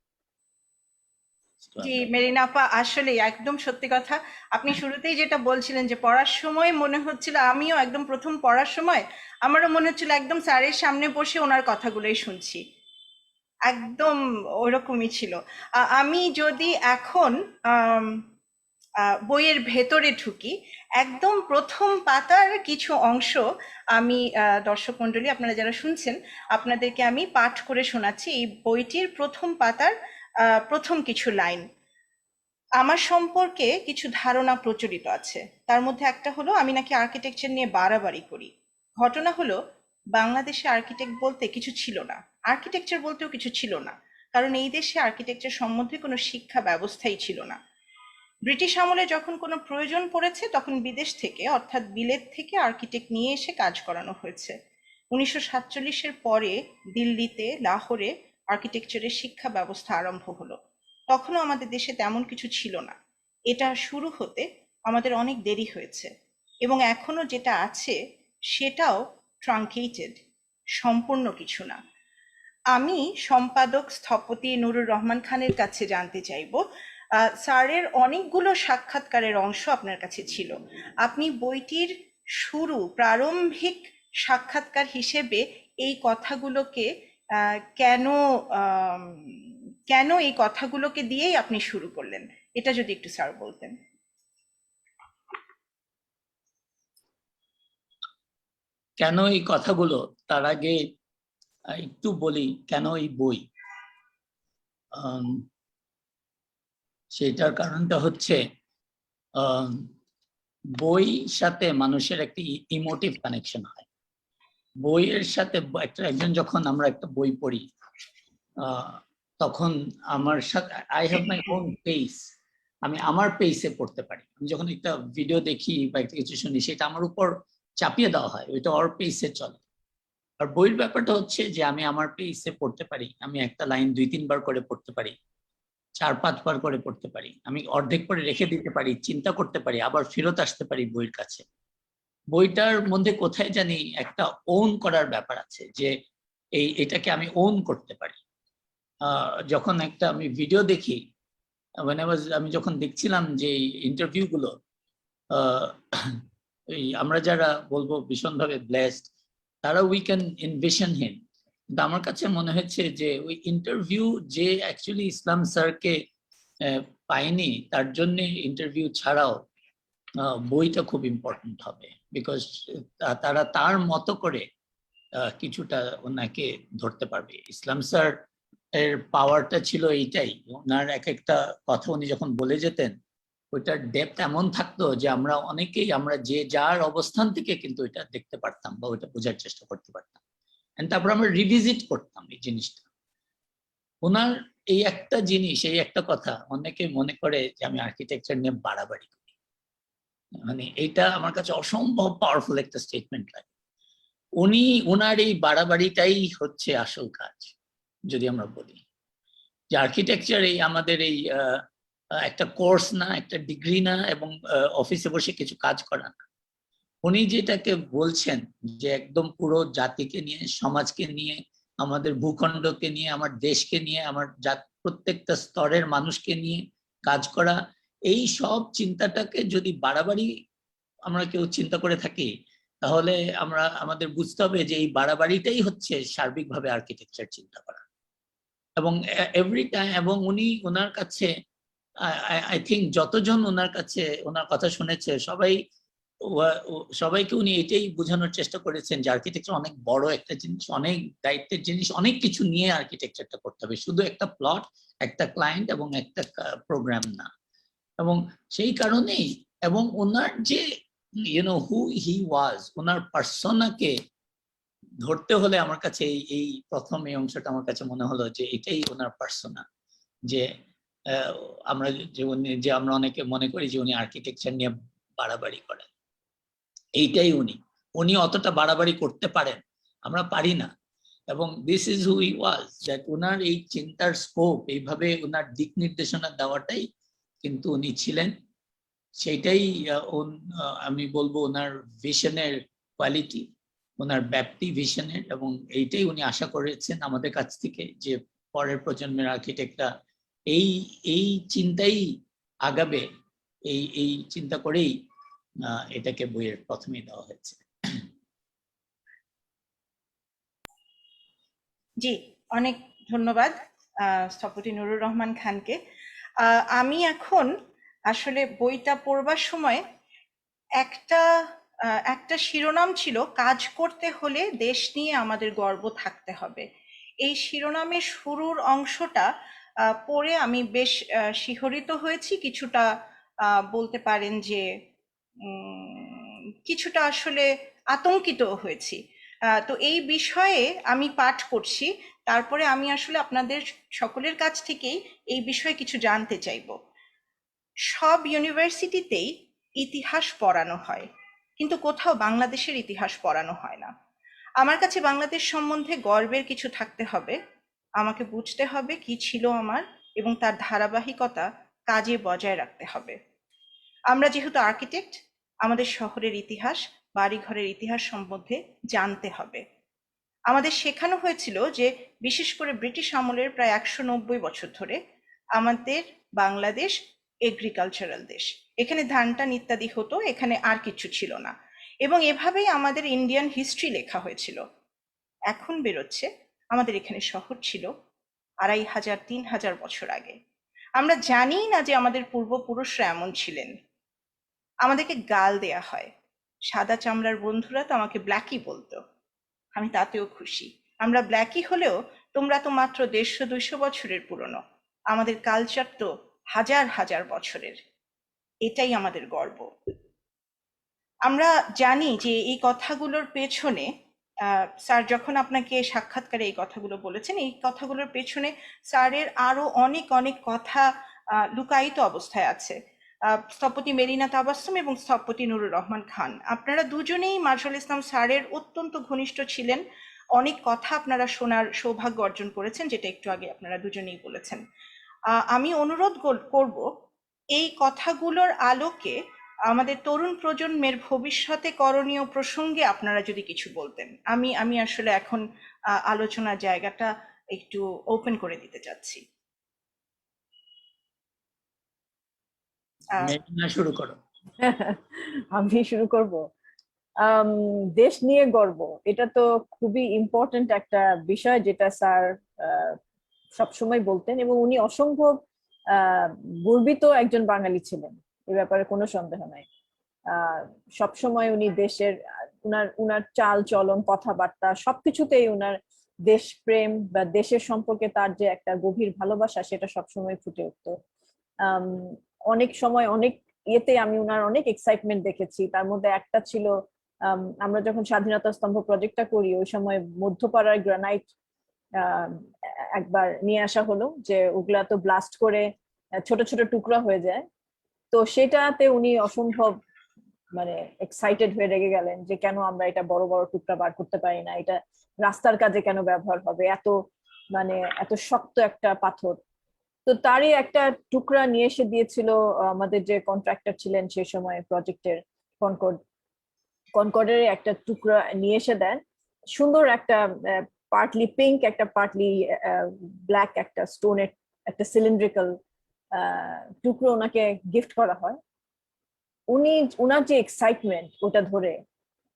জি মেরিনা আপা, আসলে একদম সত্যি কথা। আপনি শুরুতেই যেটা বলছিলেন যে পড়ার সময় মনে হচ্ছিল, আমিও একদম প্রথম পড়ার সময় আমারও মনে হচ্ছিল একদম স্যারের সামনে বসে ওনার কথাগুলোই শুনছি। একদম ওরকমই ছিল। আমি যদি এখন বইয়ের ভেতরে ঢুকি, একদম প্রথম পাতার কিছু অংশ আমি দর্শক মণ্ডলী, আপনারা যারা শুনছেন, আপনাদেরকে আমি পাঠ করে শোনাচ্ছি এই বইটির প্রথম পাতার প্রথম কিছু লাইন। আমার সম্পর্কে কিছু ধারণা প্রচলিত আছে, তার মধ্যে একটা হলো আমি নাকি আর্কিটেকচার নিয়ে বাড়াবাড়ি করি। ঘটনা হলো, বাংলাদেশে আর্কিটেক্ট বলতে কিছু ছিল না, আর্কিটেকচার বলতেও কিছু ছিল না, কারণ এই দেশে আর্কিটেকচার সম্বন্ধে কোনো শিক্ষা ব্যবস্থাই ছিল না। ব্রিটিশ আমলে যখন কোনো প্রয়োজন পড়েছে তখন বিদেশ থেকে, অর্থাৎ বিলেত থেকে আর্কিটেক্ট নিয়ে এসে কাজ করানো হয়েছে। 1947-এর পরে দিল্লিতে, লাহোরে আর্কিটেকচারের শিক্ষা ব্যবস্থা আরম্ভ হলো। তখনও আমাদের দেশে তেমন কিছু ছিল না। এটা শুরু হতে আমাদের অনেক দেরি হয়েছে, এবং এখনো যেটা আছে সেটাও ট্রাঙ্কেটেড, সম্পূর্ণ কিছু না। আমি সম্পাদক স্থপতি নুরুর রহমান খানের কাছে জানতে চাইব, স্যারের অনেকগুলো সাক্ষাৎকারের অংশ আপনার কাছে ছিল। আপনি বইটির প্রারম্ভিক সাক্ষাৎকার হিসেবে এই কথাগুলোকে কেন কেন এই কথাগুলোকে দিয়েই আপনি শুরু করলেন, এটা যদি একটু স্যার বলতেন। কেন এই কথাগুলো, তার আগে একটু বলি কেন এই বই। সেটার কারণটা হচ্ছে বই সাথে মানুষের একটি ইমোটিভ কানেকশন হয়। বইয়ের সাথে একজন যখন আমরা একটা বই পড়ি, তখন আমার সাথে I have my own pace, আমি আমার পেসে পড়তে পারি। আমি যখন একটা ভিডিও দেখি বা একটা কিছু শুনি, সেটা আমার উপর চাপিয়ে দেওয়া হয়, ওইটা ওর পেসে চলে। আর বইয়ের ব্যাপারটা হচ্ছে যে আমি আমার পেসে পড়তে পারি, আমি একটা লাইন 2-3 বার করে পড়তে পারি, 4-5 বার করে পড়তে পারি, আমি অর্ধেক করে রেখে দিতে পারি, চিন্তা করতে পারি, আবার ফেরত আসতে পারি বইয়ের কাছে। বইটার মধ্যে কোথায় জানি একটা ওন করার ব্যাপার আছে, যে এটাকে আমি ওন করতে পারি। যখন একটা আমি ভিডিও দেখি, আমি যখন দেখছিলাম যে ইন্টারভিউ গুলো, আমরা যারা বলবো ভীষণভাবে ব্লেসড, তারা উই ক্যান এনভিশন হিম। কিন্তু আমার কাছে মনে হচ্ছে যে ওই ইন্টারভিউ যে অ্যাকচুয়ালি ইসলাম স্যারকে পায়নি, তার জন্য ইন্টারভিউ ছাড়াও বইটা খুব ইম্পর্টেন্ট হবে, বিকজ তারা তার মতো করে কিছুটা ওনাকে ধরতে পারবে। ইসলাম স্যার এর পাওয়ারটা ছিল এইটাই, ওনার এক একটা কথা উনি যখন বলে যেতেন, ওইটার ডেপথ এমন থাকতো যে আমরা অনেকেই, আমরা যে যার অবস্থান থেকে কিন্তু ওইটা দেখতে পারতাম বা ওইটা বোঝার চেষ্টা করতে পারতাম, তারপর আমরা রিভিজিট করতাম এই জিনিসটা। ওনার এই একটা জিনিস, এই একটা কথা, অনেকে মনে করে যে আমি আর্কিটেকচার নিয়ে বাড়াবাড়ি করি, মানে এটা আমার কাছে অসম্ভব পাওয়ারফুল একটা স্টেটমেন্ট লাগে। ওনার এই বাড়াবাড়িটাই হচ্ছে আসল কাজ। যদি আমরা বলি যে আর্কিটেকচার এই আমাদের এই একটা কোর্স না, একটা ডিগ্রি না, এবং অফিসে বসে কিছু কাজ করা না। উনি যেটাকে বলছেন যে একদম পুরো জাতিকে নিয়ে, সমাজকে নিয়ে, আমাদের ভূখণ্ডকে নিয়ে, আমার দেশকে নিয়ে, আমার প্রত্যেকটা স্তরের মানুষকে নিয়ে কাজ করা, এই সব চিন্তাটাকে যদি বাড়াবাড়ি আমরা কেউ চিন্তা করে থাকি, তাহলে আমাদের বুঝতে হবে যে এই বাড়াবাড়িটাই হচ্ছে সার্বিকভাবে আর্কিটেকচার চিন্তা করা। এবং এভরি টাইম, এবং উনি ওনার কাছে, আই থিঙ্ক যতজন ওনার কাছে ওনার কথা শুনেছে, সবাইকে উনি এটাই বোঝানোর চেষ্টা করেছেন যে আর্কিটেকচার অনেক বড় একটা জিনিস, অনেক দায়িত্বের জিনিস, অনেক কিছু নিয়ে আর্কিটেকচারটা করতে হবে, শুধু একটা প্লট, একটা ক্লায়েন্ট এবং একটা প্রোগ্রাম না। এবং সেই কারণেই, এবং ওনার যে হু হি ওয়াজ, ওনার পার্সোনাকে ধরতে হলে আমার কাছে এই প্রথম এই অংশটা আমার কাছে মনে হলো যে এটাই ওনার পার্সোনা। যে আমরা অনেকে মনে করি যে উনি আর্কিটেকচার নিয়ে বাড়াবাড়ি করেন, এইটাই উনি অতটা বাড়াবাড়ি করতে পারেন, আমরা পারি না। এবং this is who he was, that ওনার এই চিন্তার স্কোপ, এইভাবে ওনার দিক নির্দেশনা দেওয়াটাই কিন্তু উনি ছিলেন। সেইটাই আমি বলবো ওনার ভিশনের কোয়ালিটি, ওনার ব্যাপ্তি ভিশনের, এবং এইটাই উনি আশা করেছেন আমাদের কাছ থেকে, যে পরের প্রজন্মের আর্কিটেক্টরা এই চিন্তাই আগাবে, এই চিন্তা করেই এটাকে বইয়ের প্রথমেই দেওয়া হয়েছে। জি, অনেক ধন্যবাদ স্থপতি নুরুর রহমান খানকে। আমি এখন আসলে বইটা পড়বার সময় একটা একটা শিরোনাম ছিল, কাজ করতে হলে দেশ নিয়ে আমাদের গর্ব থাকতে হবে। এই শিরোনামের শুরুর অংশটা পড়ে আমি বেশ শিহরিত হয়েছি, কিছুটা বলতে পারেন যে কিছুটা আসলে আতঙ্কিত হয়েছি। তো এই বিষয়ে আমি পাঠ করছি, তারপরে আমি আসলে আপনাদের সকলের কাছ থেকেই এই বিষয়ে কিছু জানতে চাইব। সব ইউনিভার্সিটিতেই ইতিহাস পড়ানো হয়, কিন্তু কোথাও বাংলাদেশের ইতিহাস পড়ানো হয় না। আমার কাছে বাংলাদেশ সম্বন্ধে গর্বের কিছু থাকতে হবে। আমাকে বুঝতে হবে কি ছিল আমার, এবং তার ধারাবাহিকতা কাজে বজায় রাখতে হবে। আমরা যেহেতু আর্কিটেক্ট, আমাদের শহরের ইতিহাস, বাড়িঘরের ইতিহাস সম্বন্ধে জানতে হবে। আমাদের শেখানো হয়েছিল যে বিশেষ করে ব্রিটিশ আমলের প্রায় 190 বছর ধরে আমাদের বাংলাদেশ এগ্রিকালচারাল দেশ। এখানে ধান টান ইত্যাদি হতো, এখানে আর কিছু ছিল না, এবং এভাবেই আমাদের ইন্ডিয়ান হিস্ট্রি লেখা হয়েছিল। এখন বেরোচ্ছে আমাদের এখানে শহর ছিল 2500-3000 বছর আগে। আমরা জানি না যে আমাদের পূর্বপুরুষরা এমন ছিলেন। আমাদেরকে গাল দেয়া হয়। সাদা চামড়ার বন্ধুরা তো আমাকে ব্ল্যাকি বলতো, আমি তাতেও খুশি। আমরা ব্ল্যাকি হলেও তোমরা তো মাত্র 150-200 বছরের পুরনো, আমাদের কালচার তো হাজার হাজার বছরের। এটাই আমাদের গর্ব। আমরা জানি যে এই কথাগুলোর পেছনে স্যার যখন আপনাকে সাক্ষাৎকারে এই কথাগুলো বলেছেন, এই কথাগুলোর পেছনে স্যারের আরো অনেক অনেক কথা লুকায়িত অবস্থায় আছে। স্থপতি মেরিনা তাবাসসুম এবং স্থপতি নুরুর রহমান খান, আপনারা দুজনেই মার্শাল ইসলাম স্যারের অত্যন্ত ঘনিষ্ঠ ছিলেন। অনেক কথা আপনারা শোনার সৌভাগ্য অর্জন করেছেন, যেটা একটু আগে আপনারা দুজনেই বলেছেন। আমি অনুরোধ করব এই কথাগুলোর আলোকে আমাদের তরুণ প্রজন্মের ভবিষ্যতে করণীয় প্রসঙ্গে আপনারা যদি কিছু বলতেন। আমি আসলে এখন আলোচনার জায়গাটা একটু ওপেন করে দিতে চাচ্ছি। মেঘনা শুরু করো। আমি শুরু করব। দেশ নিয়ে গর্ব, এটা তো খুবই ইম্পর্টেন্ট একটা বিষয়, যেটা স্যার সবসময় বলতেন, এবং উনি অসম্ভব গর্বিত একজন বাঙালি ছিলেন, এ ব্যাপারে কোনো সন্দেহ নাই। সবসময় উনি দেশের উনার চাল চলন, কথাবার্তা সবকিছুতেই উনার দেশপ্রেম বা দেশের সম্পর্কে তার যে একটা গভীর ভালোবাসা, সেটা সবসময় ফুটে উঠতো। অনেক সময় অনেক ইয়েতে আমি উনার অনেক এক্সাইটমেন্ট দেখেছি। তার মধ্যে একটা ছিল, আমরা যখন স্বাধীনতা স্তম্ভ প্রজেক্টটা করি, ওই সময় মধ্যপাড়ার গ্রানাইট একবার নিয়ে আসা হলো, যে ওগুলা তো ব্লাস্ট করে ছোট ছোট টুকরা হয়ে যায়। তো সেটাতে উনি অসম্ভব মানে এক্সাইটেড হয়ে রেগে গেলেন, যে কেন আমরা এটা বড় বড় টুকরা বার করতে পারি না, এটা রাস্তার কাজে কেন ব্যবহার হবে, এত শক্ত একটা পাথর। তো তারই একটা টুকরা নিয়ে এসে দিয়েছিল আমাদের যে কন্ট্রাক্টর ছিলেন সেই সময় প্রজেক্টের, কনকর্ডের একটা টুকরা নিয়ে এসে দেন। সুন্দর একটা পার্টলি পিঙ্ক, একটা পার্টলি ব্ল্যাক একটা স্টোনের একটা সিলিন্ড্রিক্যাল টুকরো ওনাকে গিফট করা হয়। উনার যে এক্সাইটমেন্ট ওটা ধরে,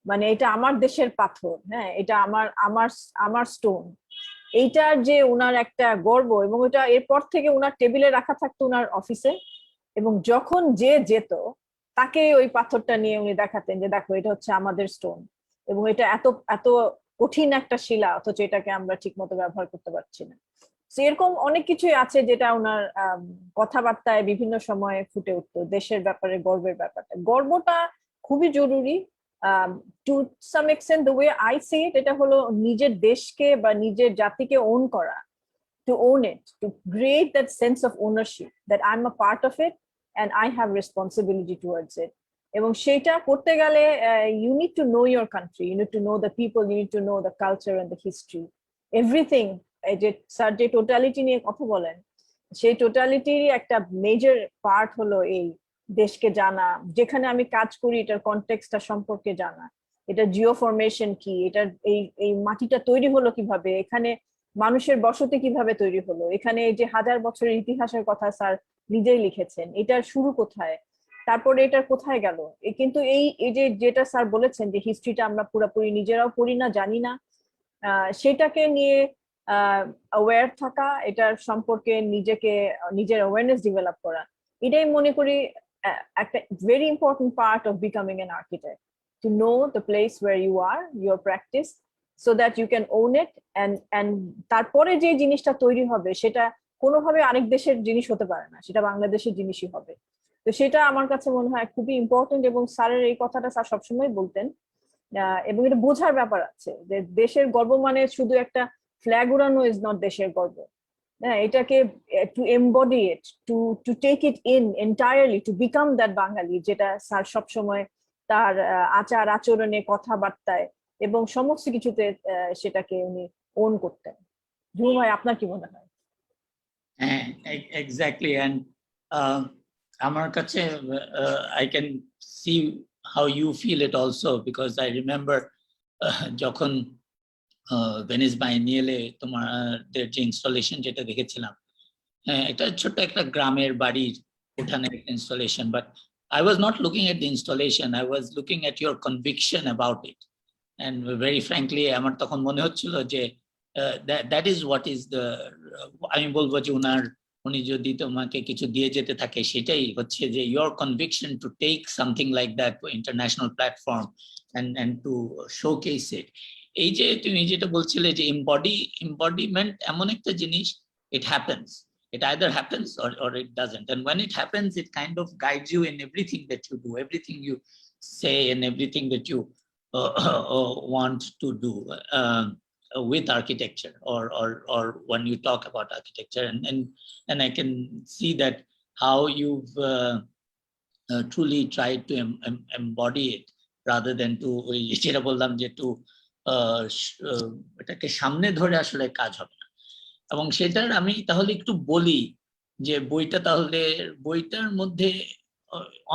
মানে এটা আমার দেশের পাথর, হ্যাঁ এটা আমার আমার আমার স্টোন, এইটার যে উনার একটা গর্ব, এবং ওটা এরপর থেকে উনার টেবিলে রাখা থাকতো উনার অফিসে, এবং যখন যে যেত তাকে ওই পাথরটা নিয়ে উনি দেখাতেন যে দেখো এটা হচ্ছে আমাদের স্টোন, এবং এটা এত এত কঠিন একটা শিলা, অথচ এটাকে আমরা ঠিক মতো ব্যবহার করতে পারছি না। এরকম অনেক কিছুই আছে যেটা ওনার কথাবার্তায় বিভিন্ন সময়ে ফুটে উঠতো, দেশের ব্যাপারে গর্বের ব্যাপারটা, গর্বটা খুবই জরুরি। To some extent the way I see it, এটা হলো নিজের দেশকে বা নিজের জাতিকে ওন করা, to own it, to create that sense of ownership that I'm a part of it and I have responsibility towards it. এবং সেটা করতে গেলে you need to know your country, you need to know the people, you need to know the culture and the history, everything. যে sir যে totality নিয়ে কথা বলেন, সেই টোটালিটির একটা মেজর পার্ট হলো এই দেশকে জানা, যেখানে আমি কাজ করি এটার কনটেক্সটটা সম্পর্কে জানা, এটা জিও ফরমেশন কি, এটার এই মাটিটা তৈরি হলো কিভাবে, এখানে মানুষের বসতি কিভাবে তৈরি হলো, এখানে এই যে হাজার বছরের ইতিহাসের কথা স্যার নিজেই লিখেছেন, এটার শুরু কোথায়, তারপরে এটার কোথায় গেল। কিন্তু এই যে যেটা স্যার বলেছেন যে হিস্ট্রিটা আমরা পুরোপুরি নিজেরাও পড়ি না, জানি না, সেটাকে নিয়ে অ্যাওয়্যার থাকা, এটার সম্পর্কে নিজের অ্যাওয়ারনেস ডেভেলপ করা, এটাই মনে করি একটা very important part of becoming an architect, to know the place where you are, your practice, so that you can own it, and তারপরে যে জিনিসটা তৈরি হবে সেটা কোনোভাবে আরেক দেশের জিনিস হতে পারে না, সেটা বাংলাদেশের জিনিসই হবে। তো সেটা আমার কাছে মনে হয় খুবই ইম্পর্টেন্ট, এবং স্যারের এই কথাটা স্যার সবসময় বলতেন। এবং এটা বোঝার ব্যাপার আছে যে দেশের গর্ব মানে শুধু একটা ফ্ল্যাগ উড়ানো ইজ নট দেশের গর্ব। হ্যাঁ, এটাকে to embody it, to take it in entirely, to become that Bangali, যেটা স্যার সবসময় তার আচার আচরণে, কথাবার্তায় এবং সমস্ত কিছুতে সেটাকে উনি ওন করতেন। ঝুমু ভাই, আপনার কি মনে হয়? হ্যাঁ, এক্স্যাক্টলি। অ্যান্ড আমার কাছে I can see how you feel it also, because I remember যখন ভেনিস বাইনিয়ালে তোমাদের যে ইনস্টলেশন যেটা দেখেছিলাম, এটা ছোট্ট একটা গ্রামের বাড়ির উঠানের installation, but I was not looking at the installation, I was looking at your conviction about it. And very frankly, আমার তখন মনে হচ্ছিল যে that is what is the, আমি বলবো যে উনি যদি তোমাকে কিছু দিয়ে যেতে থাকে সেটাই হচ্ছে যে your conviction to take something like that to international platform and to showcase it. এই যে তুমি যেটা বলছিলে যে embodiment এমন একটা জিনিস, it happens. It either happens or it doesn't. And when it happens, it kind of guides you in everything that you do, everything you say, and everything that you want to do with architecture, or when you talk about architecture. And I can see that how you've truly tried to embody it, rather than to যেটা বললাম যে to এটাকে সামনে ধরে আসলে কাজ হবে না। এবং সেটার আমি তাহলে একটু বলি যে বইটার মধ্যে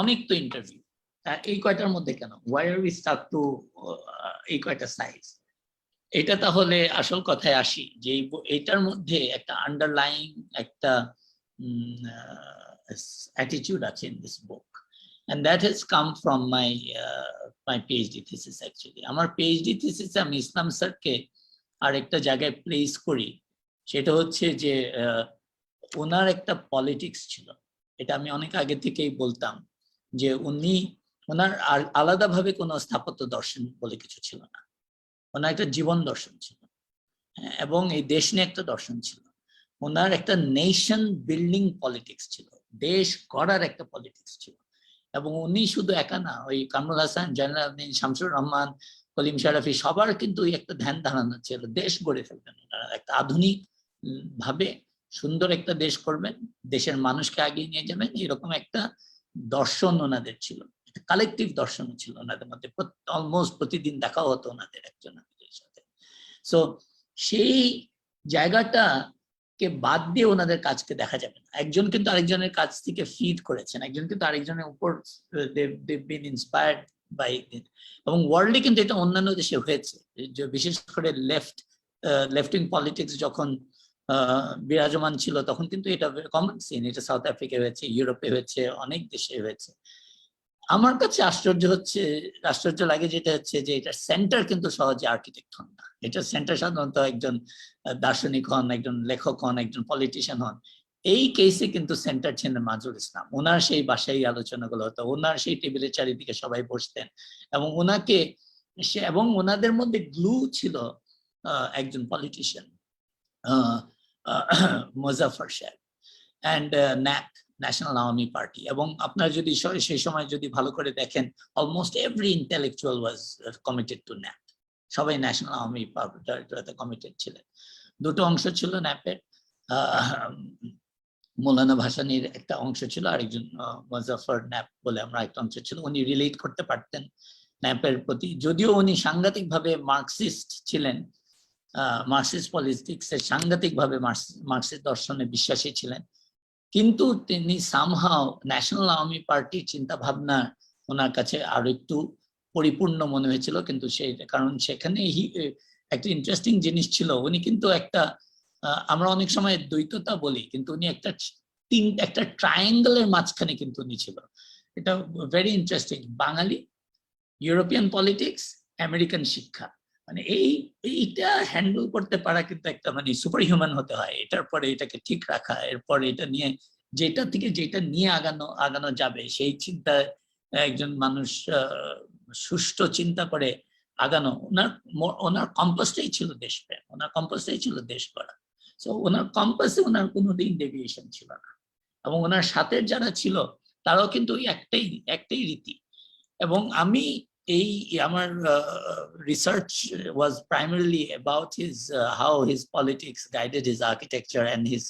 অনেক তো ইন্টারভিউ, এই কয়টার মধ্যে কেন, why are we stuck to এই কয়টা সাইজ? এটা তাহলে আসল কথায় আসি যে এইটার মধ্যে একটা আন্ডারলাইং একটা অ্যাটিটিউড আছে in this book, and that has come from my PhD thesis actually. আমার PhD thesis আমি ইসলাম স্যারকে আরেকটা জায়গায় প্লেস করি, সেটা হচ্ছে যে ওনার একটা পলিটিক্স ছিল, এটা আমি অনেক আগে থেকেই বলতাম যে ওনার আলাদাভাবে কোনো স্থাপত্য দর্শন বলে কিছু ছিল না, ওনার একটা জীবন দর্শন ছিল, এবং এই দেশ নিয়ে একটা দর্শন ছিল, ওনার একটা নেশন বিল্ডিং পলিটিক্স ছিল, দেশ গড়ার একটা পলিটিক্স ছিল। এবং উনি শুধু একা না, ওই কামরুল হাসান, জয়নুল আবেদিন, শামসুর রহমান, কলিম শরাফি, সবার কিন্তু একটা ধ্যান ধারণা ছিল দেশ গড়ে ফেলবেন, ওনারা একটা আধুনিক ভাবে সুন্দর একটা দেশ করবেন, দেশের মানুষকে এগিয়ে নিয়ে যাবেন, এরকম একটা দর্শন ওনাদের ছিল, কালেকটিভ দর্শন ছিল ওনাদের মধ্যে। অলমোস্ট প্রতিদিন দেখা হতো ওনাদের একজন আরেকজনের সাথে। সো সেই জায়গাটাকে বাদ দিয়ে ওনাদের কাজকে দেখা যাবে না। একজন কিন্তু আরেকজনের কাছ থেকে ফিড করেছেন, একজন কিন্তু আরেকজনের উপর বিন ইন্সপায়ার্ড বাই, এবং ওয়ার্ল্ডে কিন্তু এটা অন্যান্য দেশে হয়েছে, বিশেষ করে লেফট উইং পলিটিক্স যখন বিরাজমান ছিল তখন কিন্তু এটা কমন সিন, এটা সাউথ আফ্রিকায় হয়েছে, ইউরোপে হয়েছে, অনেক দেশে হয়েছে। আমার কাছে আশ্চর্য লাগে যেটা হচ্ছে যে এটা সেন্টার কিন্তু সহজে আর্কিটেক্ট হন না, এটা সেন্টার সাধারণত একজন দার্শনিক হন, একজন লেখক হন, একজন পলিটিশিয়ান হন। এই কেসে কিন্তু সেন্টার ছিলেন মাজহারুল ইসলাম। ওনার সেই বাসায় আলোচনাগুলো হতো, ওনার সেই টেবিলের চারিদিকে সবাই বসতেন, এবং এবং ওনাদের মধ্যে গ্লু ছিল একজন পলিটিশিয়ান, মোজাফফর সাহেব, and nap, national Awami party. এবং আপনারা যদি সেই সময় যদি ভালো করে দেখেন, অলমোস্ট এভরি ইন্টেলেকচুয়াল ওয়াজ কমিটেড টু ন্যাপ, সবাই ন্যাশনাল আওয়ামী পার্টিতে কমিটেড ছিলেন। দুটো অংশ ছিল ন্যাপের, মৌলানা ভাসানীর একটা অংশ ছিল, আরেকজন মোজাফফর ন্যাপ বলে আমরা একটা অংশ ছিল। উনি রিলেট করতে পারতেন ন্যাপের প্রতি, যদিও উনি সাংঘাতিক ভাবে মার্কসিস্ট ছিলেন, মার্কসিস্ট পলিটিক্সের সাংঘাতিক ভাবে মার্কসিস্ট দর্শনে বিশ্বাসী ছিলেন, কিন্তু তিনি সামহাও ন্যাশনাল আওয়ামী পার্টির চিন্তা ভাবনা ওনার কাছে আরো একটু পরিপূর্ণ মনে হয়েছিল। কিন্তু কারণ সেখানে একটা ইন্টারেস্টিং জিনিস ছিল, উনি কিন্তু একটা, আমরা অনেক সময় দ্বৈততা বলি, কিন্তু উনি একটা ট্রায়াঙ্গেলের মাঝখানে কিন্তু উনি ছিল। এটা ভেরি ইন্টারেস্টিং, বাঙালি, ইউরোপিয়ান পলিটিক্স, আমেরিকান শিক্ষা, মানে এইটা হ্যান্ডেল করতে পারা কিন্তু একটা মানে সুপার হিউম্যান হতে হয়। এটার পরে এটাকে ঠিক রাখা, এরপরে এটা নিয়ে যেটা নিয়ে আগানো যাবে সেই চিন্তায় একজন মানুষ সুষ্ঠু চিন্তা করে আগানো। ওনার কম্পাসটাই ছিল দেশপ্রেম, ওনার কম্পাসটাই ছিল দেশ গড়া। সো ওনার কম্পাসে ওনার কোনোদিন ডেভিয়েশন ছিল না। এবং ওনার সাথে যারা ছিল তারাও কিন্তু ওই একটাই রীতি। এবং আমি এই আমার research was primarily about his how his politics guided his architecture and his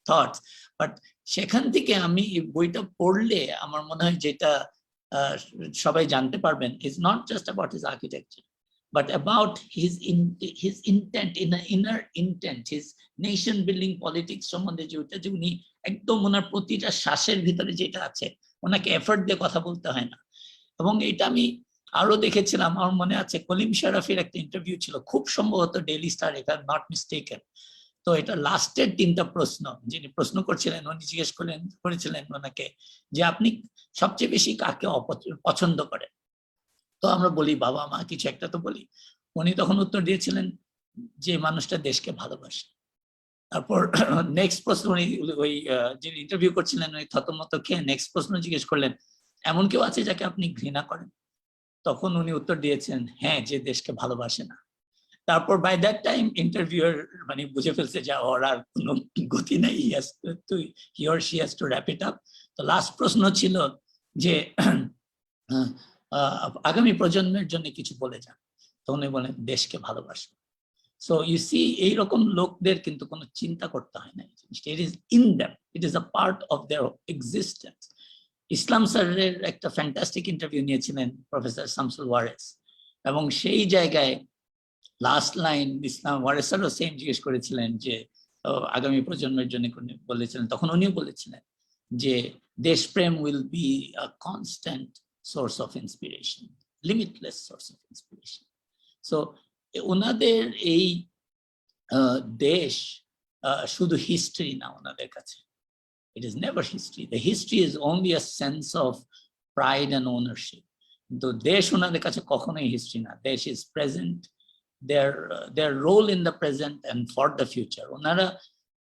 thoughts. But সেখান থেকে আমি বইটা পড়লে আমার মনে হয় যেটা সবাই জানতে পারবেন is not just about his architecture, but about his intent, inner intent, his nation building politics সম্বন্ধে যে উনি একদম ওনার প্রতিটা শ্বাসের ভিতরে যেটা আছে, ওনাকে এফর্ট দিয়ে কথা বলতে হয় না। এবং এটা আমি আরো দেখেছিলাম, আমার মনে আছে কলিম শরাফের একটা ইন্টারভিউ ছিল, খুব সম্ভবত ডেইলি স্টার, এটা নট মিস্টেকেন। তো এটা লাস্টের 3টা প্রশ্ন যিনি প্রশ্ন করছিলেন, উনি জিজ্ঞেস করেছিলেন ওনাকে যে আপনি সবচেয়ে বেশি কাকে পছন্দ করেন। তো আমরা বলি বাবা মা, কিছু একটা তো বলি। উনি তখন উত্তর দিয়েছিলেন যে মানুষটা দেশকে ভালোবাসে। তারপর নেক্সট প্রশ্ন উনি ওই যিনি ইন্টারভিউ করছিলেন ওই থতমত খেয়ে নেক্সট প্রশ্ন জিজ্ঞেস করলেন, এমন কেউ আছে যাকে আপনি ঘৃণা করেন? তখন উনি উত্তর দিয়েছেন, হ্যাঁ, যে দেশকে ভালোবাসে না। তারপর বাই দ্যাট টাইম ইন্টারভিউয়ার মানে বুঝে ফেলছে যে ওর আর কোনো গতি নাই, he or she has to wrap it up. তো লাস্ট প্রশ্ন ছিল যে আগামী প্রজন্মের জন্য কিছু বলে যান। তো উনি বলেন দেশকে ভালোবাসে। সো ইউ সি, এইরকম লোকদের কিন্তু কোনো চিন্তা করতে হয় না, it is in them, it is a part of their existence. Islam স্যারের একটা ফ্যান্টাস্টিক ইন্টারভিউ নিয়েছিলেন প্রফেসর শামসুল ওয়ারেস, এবং সেই জায়গায় লাস্ট লাইন ইসলাম ওয়ারেস স্যারও সেম জিজ্ঞেস করেছিলেন যে আগামী প্রজন্মের জন্য বলেছিলেন, তখন উনিও বলেছিলেন যে দেশপ্রেম will be a constant source of inspiration, limitless source of inspiration. So ওনাদের এই দেশ শুধু হিস্ট্রি না ওনাদের কাছে, it is never history. The history is only a sense of pride and ownership. তো দেশ ওনাদের কাছে কখনোই হিস্ট্রি না, দেশ is present, their role in the present and for the future. ওনারা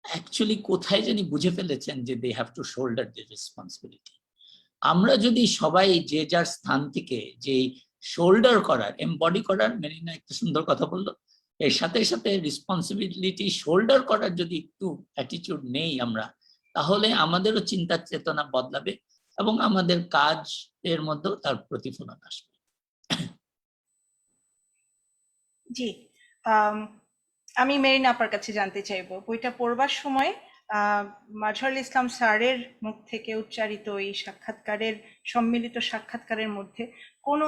অ্যাকচুয়ালি কোথায় জানি বুঝে ফেলেছেন যে they have to shoulder the responsibility. আমরা যদি সবাই যে যার স্থান থেকে যে শোল্ডার করার, এমবডি করার, মেরিনা একটা সুন্দর কথা বললো, এর সাথে সাথে রেসপন্সিবিলিটি শোল্ডার করার যদি একটু অ্যাটিটিউড নেই আমরা, তাহলে আমাদেরও চিন্তার চেতনা বদলাবে এবং আমাদের কাজ এর মধ্যেও তার প্রতিফলন আসবে। জি, আমি মেরিনা আপার কাছে জানতে চাইবো, বইটা পড়বার সময় মাজহারুল ইসলাম স্যারের মুখ থেকে উচ্চারিত এই সাক্ষাৎকারের, সম্মিলিত সাক্ষাৎকারের মধ্যে কোনো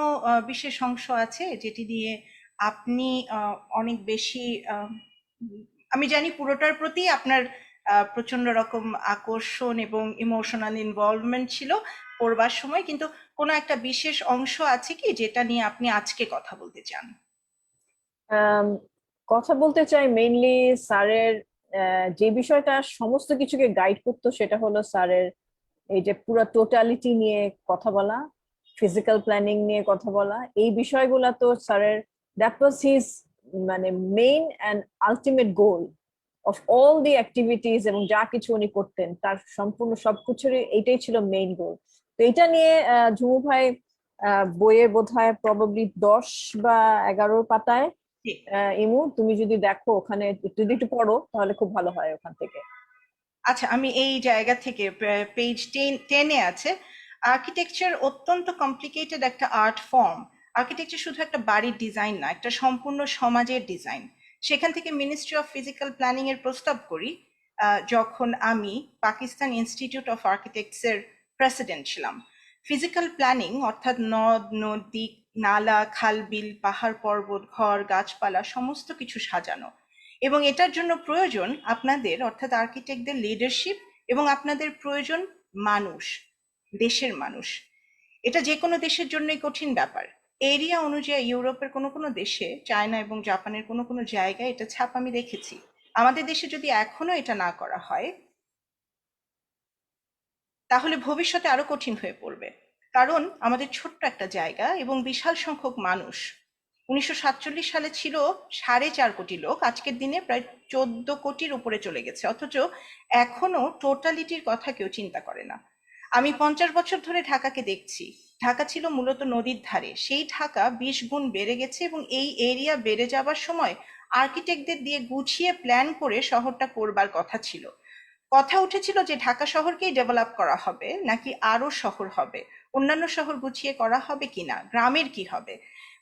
বিশেষ অংশ আছে যেটি দিয়ে আপনি অনেক বেশি, আমি জানি পুরোটার প্রতি আপনার প্রচন্ড রকম আকর্ষণ এবং ইমোশনাল ইনভলভমেন্ট ছিল পড়বার সময়, কিন্তু কোনো একটা বিশেষ অংশ আছে কি যেটা নিয়ে আপনি আজকে কথা বলতে চান? কথা বলতে চাই মেইনলি স্যারের যে বিষয়টা সমস্ত কিছুকে গাইড করতো, সেটা হলো স্যারের এই যে পুরো টোটালিটি নিয়ে কথা বলা, ফিজিক্যাল প্ল্যানিং নিয়ে কথা বলা, এই বিষয়গুলো তো স্যারের দ্যাট ওয়াজ হিজ মানে main and ultimate goal of all the activities, এবং যা কিছু উনি করতেন তার সম্পূর্ণ সবকিছুরই এইটাই ছিল মেইন গোল। তো এটা নিয়ে ঝুমু ভাই বইয়ে বোধহয় প্রবাবলি 10 বা 11 পাতায়, ইমু তুমি যদি দেখো ওখানে যদি একটু পড়ো তাহলে খুব ভালো হয় ওখান থেকে। আচ্ছা, আমি এই জায়গা থেকে পেজ 10-এ আছে, আর্কিটেকচার অত্যন্ত কমপ্লিকেটেড একটা আর্ট ফর্ম। আর্কিটেকচার শুধু একটা বাড়ির ডিজাইন না, একটা সম্পূর্ণ সমাজের ডিজাইন। সেখান থেকে মিনিস্ট্রি অফ ফিজিক্যাল প্ল্যানিং এর প্রস্তাব করি যখন আমি পাকিস্তান ইনস্টিটিউট অফ আর্কিটেক্টসের প্রেসিডেন্ট ছিলাম। ফিজিক্যাল প্ল্যানিং অর্থাৎ নদ নদী, নালা, খাল বিল, পাহাড় পর্বত, ঘর, গাছপালা সমস্ত কিছু সাজানো, এবং এটার জন্য প্রয়োজন আপনাদের অর্থাৎ আর্কিটেক্টদের লিডারশিপ, এবং আপনাদের প্রয়োজন মানুষ, দেশের মানুষ। এটা যে কোনো দেশের জন্যই কঠিন ব্যাপার। এরিয়া অনুযায়ী ইউরোপের কোনো কোনো দেশে, চায়না এবং জাপানের কোনো কোনো জায়গায় এটা ছাপ আমি দেখেছি। আমাদের দেশে যদি এখনো এটা না করা হয় তাহলে ভবিষ্যতে আরো কঠিন হয়ে পড়বে, কারণ আমাদের ছোট্ট একটা জায়গা এবং বিশাল সংখ্যক মানুষ। 1947 সালে ছিল 4.5 কোটি লোক, আজকের দিনে প্রায় 14 কোটির উপরে চলে গেছে, অথচ এখনো টোটালিটির কথা কেউ চিন্তা করে না। আমি 50 বছর ধরে ঢাকাকে দেখছি। ঢাকা ছিল মূলত নদীর ধারে, সেই ঢাকা 20 গুণ বেড়ে গেছে, এবং এই এরিয়া বেড়ে যাবার সময় আর্কিটেক্টদের দিয়ে গুছিয়ে প্ল্যান করে শহরটা করবার কথা ছিল। কথা উঠেছিল যে ঢাকা শহরকেই ডেভেলপ করা হবে নাকি আরো শহর হবে, অন্যান্য শহর গুছিয়ে করা হবে কিনা, গ্রামের কি হবে।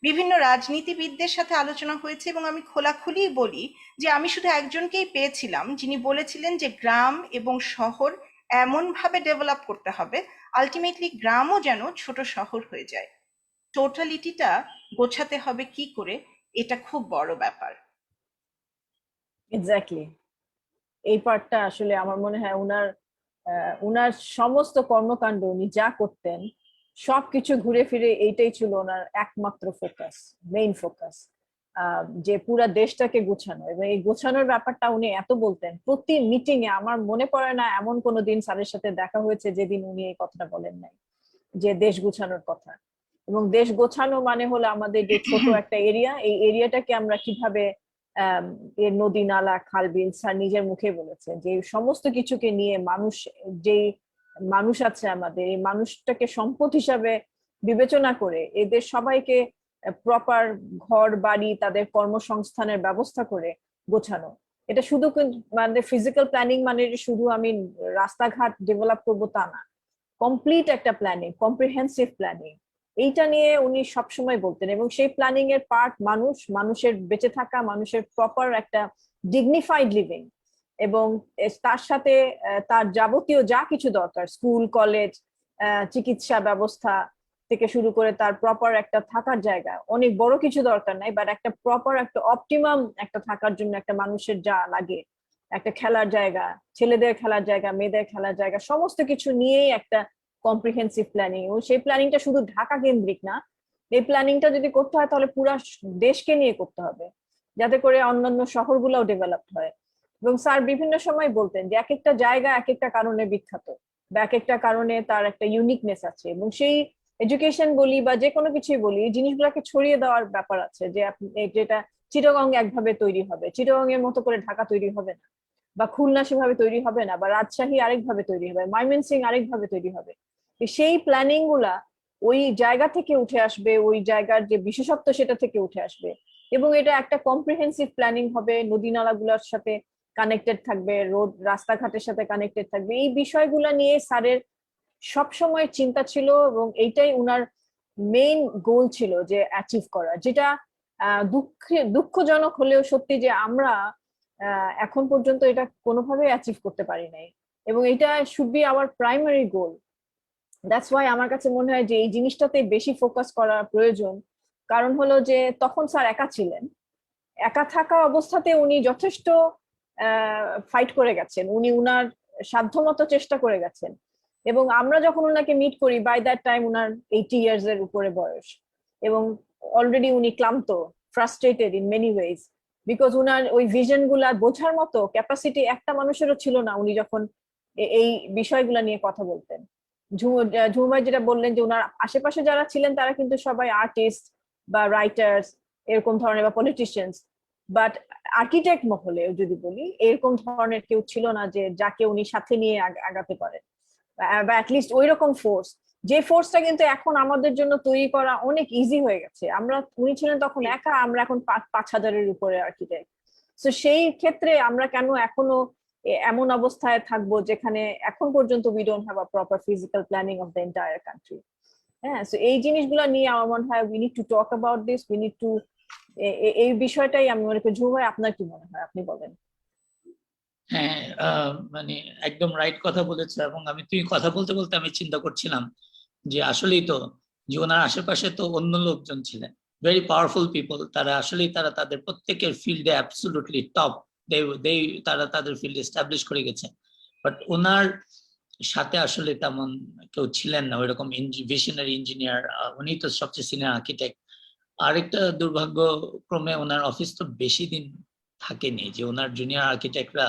বিভিন্ন রাজনীতিবিদদের সাথে আলোচনা হয়েছে, এবং আমি খোলাখুলি বলি যে আমি শুধু একজনকেই পেয়েছিলাম যিনি বলেছিলেন যে গ্রাম এবং শহর এমনভাবে ডেভেলপ করতে হবে আলটিমেটলি গ্রামও যেন ছোট শহর হয়ে যায়। টোটালিটিটা গোছাতে হবে কি করে, এটা খুব বড় ব্যাপার। এক্স্যাক্টলি, এই পার্টটা আসলে আমার মনে হয় উনার সমস্ত কর্মকাণ্ড উনি যা করতেন সবকিছু ঘুরে ফিরে এইটাই ছিল ওনার একমাত্র ফোকাস, মেইন ফোকাস, যে পুরা দেশটাকে গোছানো। এবং এই গোছানোর ব্যাপারটা উনি এত বলতেন প্রতি মিটিং এ। আমার মনে পড়ে না এমন কোনো দিন স্যারের সাথে দেখা হয়েছে যেদিন উনি এই কথাটা বলেন নাই, যে দেশ গোছানোর কথা। এবং দেশ গোছানো মানে হলো আমাদের যে ছোট একটা এরিয়া, এই এরিয়াটাকে আমরা কিভাবে এর নদী নালা খাল বিল স্যার নিজের মুখে বলেছেন যে সমস্ত কিছুকে নিয়ে মানুষ আছে আমাদের, এই মানুষটাকে সম্পদ হিসাবে বিবেচনা করে এদের সবাইকে প্রপার ঘর বাড়ি তাদের কর্মসংস্থানের ব্যবস্থা করে গোছানো। এটা শুধু মানে ফিজিক্যাল প্ল্যানিং মানে শুধু আমি রাস্তাঘাট ডেভেলপ করবো তা না, কমপ্লিট একটা প্ল্যানিং, কম্প্রিহেন্সিভ প্ল্যানিং, এইটা নিয়ে উনি সবসময় বলতেন। এবং সেই প্ল্যানিং এর পার্ট মানুষের বেঁচে থাকা, মানুষের প্রপার একটা ডিগনিফাইড লিভিং, এবং তার সাথে তার যাবতীয় যা কিছু দরকার, স্কুল কলেজ চিকিৎসা ব্যবস্থা থেকে শুরু করে তার প্রপার একটা থাকার জায়গা, অনেক বড় কিছু দরকার নাই, বাট একটা প্রপার একটা অপটিমাম একটা থাকার জন্য একটা মানুষের যা লাগে, একটা খেলার জায়গা, ছেলেদের খেলার জায়গা, মেয়েদের খেলার জায়গা, সমস্ত কিছু নিয়েই একটা কম্প্রিহেন্সিভ প্ল্যানিং। এবং সেই প্ল্যানিংটা শুধু ঢাকা কেন্দ্রিক না, এই প্ল্যানিংটা যদি করতে হয় তাহলে পুরো দেশকে নিয়ে করতে হবে, যাতে করে অন্যান্য শহরগুলোও ডেভেলপড হয়। এবং স্যার বিভিন্ন সময় বলতেন যে এক একটা জায়গা এক একটা কারণে বিখ্যাত, বা এক একটা কারণে তার একটা ইউনিকনেস আছে, এবং সেই এডুকেশন বলি বা যে কোনো কিছুই বলি, এই জিনিসগুলোকে ছড়িয়ে দেওয়ার ব্যাপার আছে। যে যেটা চিটাগং একভাবে তৈরি হবে, চিটাগং এর মতো করে ঢাকা তৈরি হবে না, বা খুলনা সেভাবে তৈরি হবে না, বা রাজশাহী আরেকভাবে তৈরি হবে, ময়মনসিংহ আরেকভাবে তৈরি হবে। সেই প্ল্যানিং গুলা ওই জায়গা থেকে উঠে আসবে, ওই জায়গার যে বিশেষত্ব সেটা থেকে উঠে আসবে, এবং এটা একটা কম্প্রিহেন্সিভ প্ল্যানিং হবে, নদী নালাগুলোর সাথে কানেক্টেড থাকবে, রোড রাস্তাঘাটের সাথে কানেক্টেড থাকবে। এই বিষয়গুলো নিয়ে স্যারের সবসময় চিন্তা ছিল, এবং এইটাই উনার মেইন গোল ছিল যে অ্যাচিভ করা, যেটা দুঃখজনক হলেও সত্যি যে আমরা এখন পর্যন্ত এটা কোনোভাবে অ্যাচিভ করতে পারি নাই, এবং এটা should be hour primary goal. That's why আমার কাছে মনে হয় যে এই জিনিসটাতে বেশি ফোকাস করা প্রয়োজন। কারণ হলো যে তখন স্যার একা ছিলেন, একা থাকা অবস্থাতে উনি যথেষ্ট ফাইট করে গেছেন, উনি উনার সাধ্যমতো চেষ্টা করে গেছেন। এবং আমরা যখন ওনাকে মিট করি, বাই দ্যাট টাইম উনার 80 ইয়ার্স এর উপরে বয়স, এবং অলরেডি উনি ক্লান্ত, frustrated in many ways, because উনার ওই ভিশন গুলা বোঝার মতো ক্যাপাসিটি একটা মানুষেরও ছিল না উনি যখন এই বিষয়গুলা নিয়ে কথা বলতেন। ঝুমু ভাই যেটা বললেন যে উনার আশেপাশে যারা ছিলেন তারা কিন্তু সবাই আর্টিস্ট বা রাইটার্স এরকম ধরনের, বা পলিটিশিয়ানস, বাট আর্কিটেক্ট মহলে যদি বলি এরকম ধরনের কেউ ছিল না যে যাকে উনি সাথে নিয়ে আগাতে পারেন, বা অ্যাটলিস্ট ওই রকম ফোর্স, যে ফোর্সটা কিন্তু এখন আমাদের জন্য তৈরি করা অনেক ইজি হয়ে গেছে। উনি ছিলেন তখন একা, আমরা এখন 5,000-এর উপরে আর্কিটেক্ট। তো সেই ক্ষেত্রে আমরা কেন এখনো এমন অবস্থায় থাকবো যেখানে এখন পর্যন্ত we don't have a proper physical planning of the entire country. হ্যাঁ, সো এই জিনিসগুলো নিয়ে আমার মনে হয় we need to talk about this, we need to, এই বিষয়টাই আমি মনে করি। ঝুমু ভাই আপনার কি মনে হয়, আপনি বলেন। হ্যাঁ, মানে একদম রাইট কথা বলেছে। এবং তুমি কথা বলতে বলতে আমি চিন্তা করছিলাম যে আসলেই তো যে ওনার আশেপাশে তো অন্য লোকজন ছিলেন, ভেরি পাওয়ারফুল পিপল, তারা আসলেই তাদের প্রত্যেকের ফিল্ডে অ্যাবসলিউটলি টপ, তারা তাদের ফিল্ড এস্টাবলিশ করে গেছে। বাট ওনার সাথে আসলে তেমন কেউ ছিলেন না ওইরকম ভিশনারি ইঞ্জিনিয়ার। উনি তো সবচেয়ে সিনিয়র আর্কিটেক্ট। আরেকটা দুর্ভাগ্যক্রমে ওনার অফিস তো বেশি দিন থাকেনি, যে ওনার জুনিয়র আর্কিটেক্টরা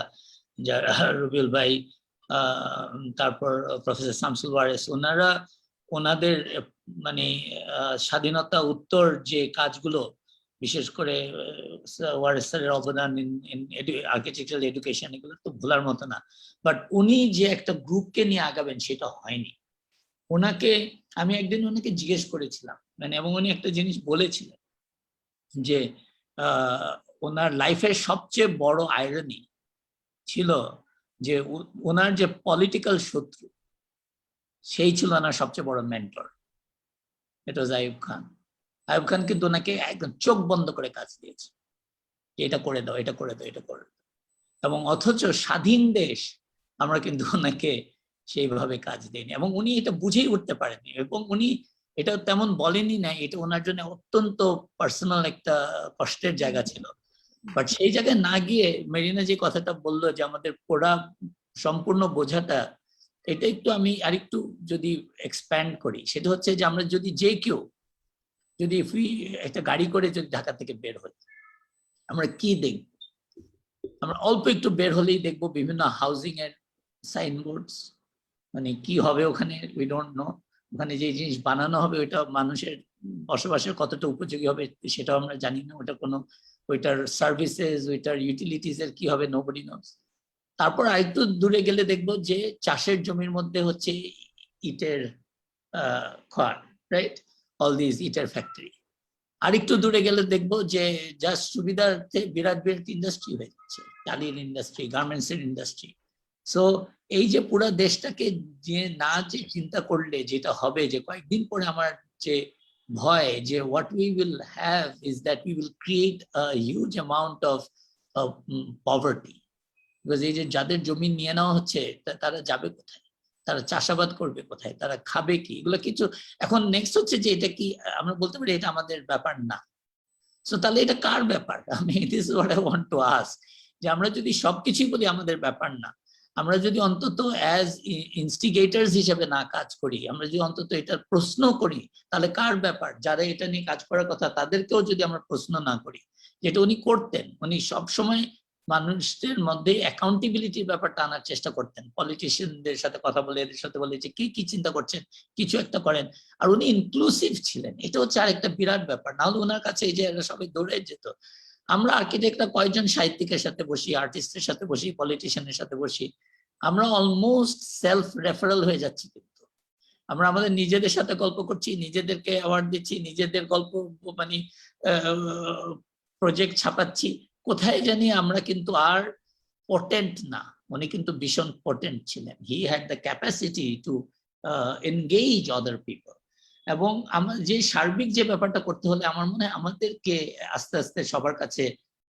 যারা রবিউল ভাই, তারপর প্রফেসর শামসুল ওয়ারেস, ওনাদের মানে স্বাধীনতা উত্তর যে কাজগুলো বিশেষ করে ওয়ারেস স্যারের অবদান ইন আর্কিটেকচারাল এডুকেশন, এগুলো তো ভোলার মতো না। বাট উনি যে একটা গ্রুপকে নিয়ে আগাবেন সেটা হয়নি। ওনাকে আমি একদিন ওনাকে জিজ্ঞেস করেছিলাম, মানে এবং উনি একটা জিনিস বলেছিলেন যে ওনার লাইফের সবচেয়ে বড় আইরনি ছিল যে ওনার যে পলিটিক্যাল শত্রু সেই ছিল ওনার সবচেয়ে বড় মেন্টর, এটা হচ্ছে আইয়ুব খান। আইয়ুব খান কিন্তু ওনাকে একদম চোখ বন্ধ করে কাজ দিয়েছে, এটা করে দাও, এটা করে দাও, এটা করে দাও। এবং অথচ স্বাধীন দেশ আমরা কিন্তু ওনাকে সেইভাবে কাজ দিইনি, এবং উনি এটা বুঝেই উঠতে পারেননি, এবং উনি এটা তেমন বলেনি না, এটা ওনার জন্য অত্যন্ত পার্সোনাল একটা কষ্টের জায়গা ছিল। বাট সেই জায়গায় না গিয়ে মেরিনা যে কথাটা বললো যে আমাদের পড়া সম্পূর্ণ বোঝাটা, এটা একটু আমি আরেকটু যদি এক্সপ্যান্ড করি, সেটা হচ্ছে যে আমরা যদি যে কেউ যদি একটা গাড়ি করে যদি ঢাকা থেকে বের হই, আমরা কি দেখব? আমরা অল্প একটু বের হলেই দেখবো বিভিন্ন হাউজিং এর সাইনবোর্ডস, মানে কি হবে ওখানে উই ডোন্ট নো। ওখানে যে জিনিস বানানো হবে ওইটা মানুষের বসবাসের কতটা উপযোগী হবে সেটাও আমরা জানি না। ওটা কোনো ওইটার সার্ভিসেস, ওইটার ইউটিলিটিস এর কি হবে, নোবডি নোস। তারপর আরেকটু দূরে গেলে দেখবো যে চাষের জমির মধ্যে হচ্ছে ইটের খোয়ার, রাইট, অল দিস ইটের ফ্যাক্টরি। আরেকটু দূরে গেলে দেখবো যে জাস্ট সুবিধার্থে বিরাট বিরাট ইন্ডাস্ট্রি হয়ে যাচ্ছে, টালির ইন্ডাস্ট্রি, গার্মেন্টস এর ইন্ডাস্ট্রি। সো এই যে পুরো দেশটাকে যে না যে চিন্তা করলে যেটা হবে, যে কয়েকদিন পরে আমার যে ভয় যে what we will have is that we will create a huge amount of poverty, because এই যে যাদের জমি নিয়ে নেওয়া হচ্ছে তারা যাবে কোথায়, তারা চাষাবাদ করবে কোথায়, তারা খাবে কি, এগুলো কিছু। এখন নেক্সট হচ্ছে যে এটা কি আমরা বলতে পারি এটা আমাদের ব্যাপার না। সো তাহলে এটা কার ব্যাপার? আমি this is what I want to ask, যে আমরা যদি সবকিছুই বলি আমাদের ব্যাপার না, আমরা যদি অন্তত অ্যাজ ইনস্টিগেটরস হিসেবে না কাজ করি, আমরা যদি অন্তত এটার প্রশ্ন করি, তাহলে কার ব্যাপার? যারা এটা নিয়ে কাজ করার কথা তাদেরকেও যদি আমরা প্রশ্ন না করি, যেটা উনি করতেন, উনি সবসময় মানুষদের মধ্যে অ্যাকাউন্টেবিলিটির ব্যাপারটা আনার চেষ্টা করতেন। পলিটিশিয়ানদের সাথে কথা বলে, এদের সাথে বলে যে কি চিন্তা করছেন, কিছু একটা করেন। আর উনি ইনক্লুসিভ ছিলেন, এটা হচ্ছে আরেকটা বিরাট ব্যাপার। নাহলে ওনার কাছে এই যে সবাই দৌড়ে যেত। আমরা আর্কিটেক্টরা কয়েকজন সাহিত্যিকের সাথে বসি, আর্টিস্টের সাথে বসি, পলিটিশিয়ানের সাথে বসি, আমরা অলমোস্ট সেলফ রেফারেল হয়ে যাচ্ছি। কিন্তু আমরা আমাদের নিজেদের সাথে গল্প করছি, নিজেদেরকে অ্যাওয়ার্ড দিচ্ছি, নিজেদের গল্প মানে প্রজেক্ট ছাপাচ্ছি, কোথায় জানি আমরা কিন্তু আর পটেন্ট না। উনি কিন্তু ভীষণ পটেন্ট ছিলেন। He had the capacity two engage other people. এবং আমার যে সার্বিক যে ব্যাপারটা করতে হলে আমার মনে হয় আমাদেরকে আস্তে আস্তে সবার কাছে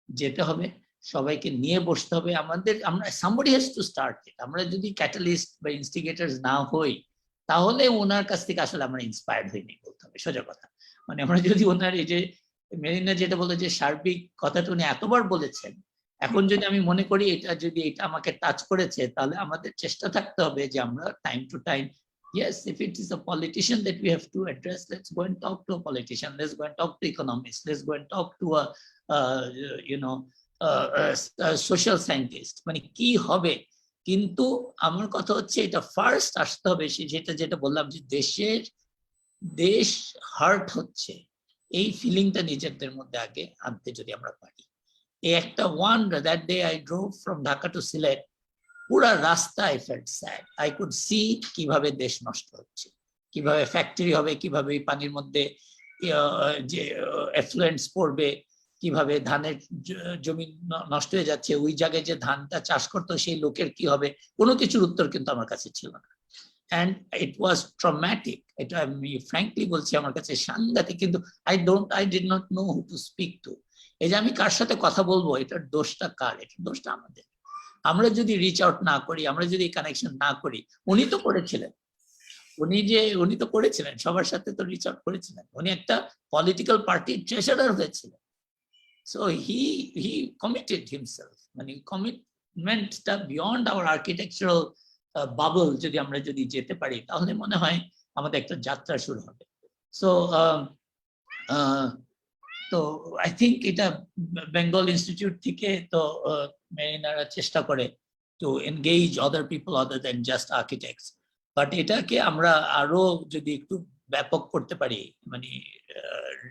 যেতে হবে, সবাইকে নিয়ে বসতে হবে। আমরা somebody has to start it. আমরা যদি ক্যাটালিস্ট বা ইনস্টিগেটরস না হই, তাহলে ওনার কাছ থেকে আসলে আমরা ইন্সপায়ার্ড হইনি বলতে হবে সোজা কথা। মানে আমরা যদি ওনার এই যে মেরিনা যেটা বলে যে সার্বিক কথাটা উনি এতবার বলেছেন, এখন যদি আমি মনে করি এটা আমাকে টাচ করেছে, তাহলে আমাদের চেষ্টা থাকতে হবে যে আমরা time to time, yes, if it is a politician that we have to address, let's go and talk to a politician, let's go and talk to economists, let's go and talk to a social scientist, মানে কি হবে। কিন্তু আমার কথা হচ্ছে এটা first আসতে হবে যেটা বললাম যে দেশ হার্ট হচ্ছে, এই ফিলিংটা নিজেদের মধ্যে আগে আনতে যদি আমরা পারি। এই একটা that day I drove from Dhaka to Sylhet, পুরা রাস্তা I felt sad. I could see কিভাবে দেশ নষ্ট হচ্ছে, কিভাবে ফ্যাক্টরি হবে, কিভাবে পানির মধ্যে যে এফ্লুয়েন্টস পড়বে, কিভাবে ধানের জমি নষ্ট হয়ে যাচ্ছে, ওই জায়গায় যে ধানটা চাষ করতো সেই লোকের কি হবে, কোনো কিছুর উত্তর কিন্তু আমার কাছে ছিল না। And it was traumatic. এটা আমি frankly বলছি, আমার কাছে সাংঘাতিক। কিন্তু I did not know who to speak to. এই যে আমি কার সাথে কথা বলবো, এটার দোষটা কার? এটার দোষটা আমাদের। আমরা যদি রিচ আউট না করি, আমরা যদি কানেকশন না করি, উনি তো করেছিলেন, সবার সাথে তো রিচ আউট করেছিলেন। উনি একটা পলিটিক্যাল পার্টির ট্রেজারার হয়েছিলেন। সো হি কমিটেড হিমসেলফ, মানে কমিটমেন্টটা বিয়ন্ড আওয়ার আর্কিটেকচারাল বাবল যদি আমরা যেতে পারি, তাহলে মনে হয় আমাদের একটা যাত্রা শুরু হবে। তো আই থিঙ্ক এটা বেঙ্গল ইনস্টিটিউট থেকে তো মেরিনারা চেষ্টা করে to engage other people other than just architects. But এটাকে আমরা আরো যদি একটু ব্যাপক করতে পারি, মানে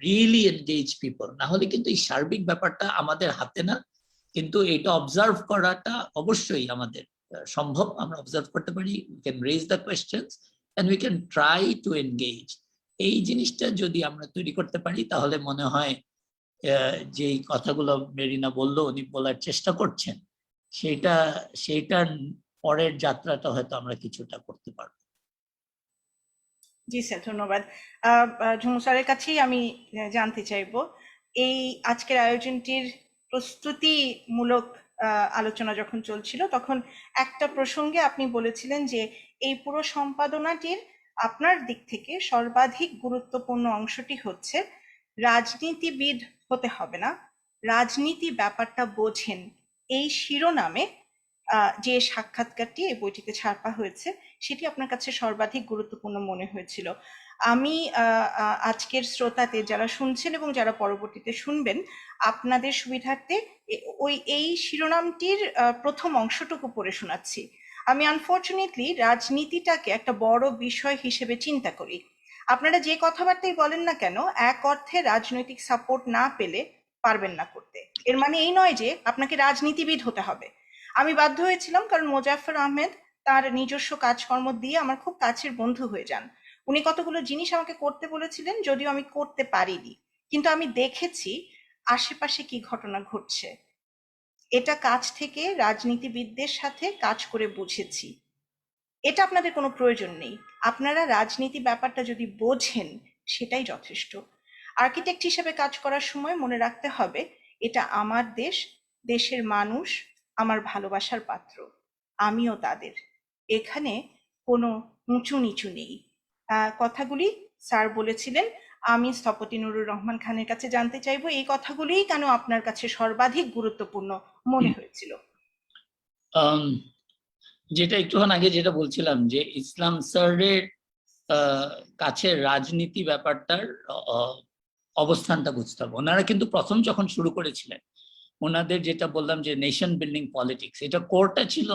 রিয়েলি এনগেজ পিপল, না হলে কিন্তু এই সার্বিক ব্যাপারটা আমাদের হাতে না। কিন্তু এটা অবজার্ভ করাটা অবশ্যই আমাদের সম্ভব, আমরা অবজার্ভ করতে পারি, we can raise the questions and we can try to engage. এই জিনিসটা যদি আমরা তৈরি করতে পারি তাহলে মনে হয় যে কথাগুলো মেরিনা বললো, উনি বলার চেষ্টা করছেন, সেইটার পরের যাত্রাটা হয়তো আমরা কিছুটা করতে পারবো। জি স্যার, ধন্যবাদ। ঝুমু স্যারের কাছেই আমি জানতে চাইবো, এই আজকের আয়োজনটির প্রস্তুতিমূলক আলোচনা যখন চলছিল তখন একটা প্রসঙ্গে আপনি বলেছিলেন যে এই পুরো সম্পাদনাটির আপনার দিক থেকে সর্বাধিক গুরুত্বপূর্ণ অংশটি হচ্ছে রাজনীতিবিদ হতে হবে না, রাজনীতি ব্যাপারটা বোঝেন। এই শিরোনামে যে সাক্ষাৎকারটি এই বইটিতে ছাপা হয়েছে সেটি আপনার কাছে সর্বাধিক গুরুত্বপূর্ণ মনে হয়েছিল। আমি আজকের শ্রোতাদের যারা শুনছেন এবং যারা পরবর্তীতে শুনবেন আপনাদের সুবিধার্থে এই শিরোনামটির প্রথম অংশটুকু পড়ে শোনাচ্ছি। আমি আনফর্চুনেটলি রাজনীতিটাকে একটা বড় বিষয় হিসেবে চিন্তা করি। আপনারা যে কথাবার্তাই বলেন না কেন, এক অর্থে রাজনৈতিক সাপোর্ট না পেলে পারবেন না করতে। এর মানে এই নয় যে আপনাকে রাজনীতিবিদ হতে হবে। আমি বাধ্য হয়েছিলাম, কারণ মোজাফফর আহমেদ তার নিজস্ব কাজকর্ম দিয়ে আমার খুব কাছের বন্ধু হয়ে যান। উনি কতগুলো জিনিস আমাকে করতে বলেছিলেন, যদিও আমি করতে পারিনি, কিন্তু আমি দেখেছি আশেপাশে কি ঘটনা ঘটছে। এটা কাছ থেকে রাজনীতিবিদদের সাথে কাজ করে বুঝেছি। এটা আপনাদের কোনো প্রয়োজন নেই, আপনারা রাজনীতি ব্যাপারটা যদি বোঝেন সেটাই যথেষ্ট। আর্কিটেক্ট হিসেবে কাজ করার সময় মনে রাখতে হবে এটা আমার দেশ, দেশের মানুষ আমার ভালোবাসার পাত্র, আমিও তাদের। এখানে কোনো উঁচু নিচু নেই। কথাগুলি স্যার বলেছিলেন। আমি স্থপতি নুরুর রহমান খানের কাছে জানতে চাইবো এই কথাগুলিই কেন আপনার কাছে সর্বাধিক গুরুত্বপূর্ণ মনে হয়েছিল। যেটা একটুক্ষণ আগে যেটা বলছিলাম যে ইসলাম স্যারের কাছে রাজনীতি ব্যাপারটার অবস্থানটা বুঝতে হবে। ওনারা কিন্তু প্রথম যখন শুরু করেছিলেন ওনাদের যেটা বললাম যে নেশন বিল্ডিং পলিটিক্স, এটা কোরটা ছিল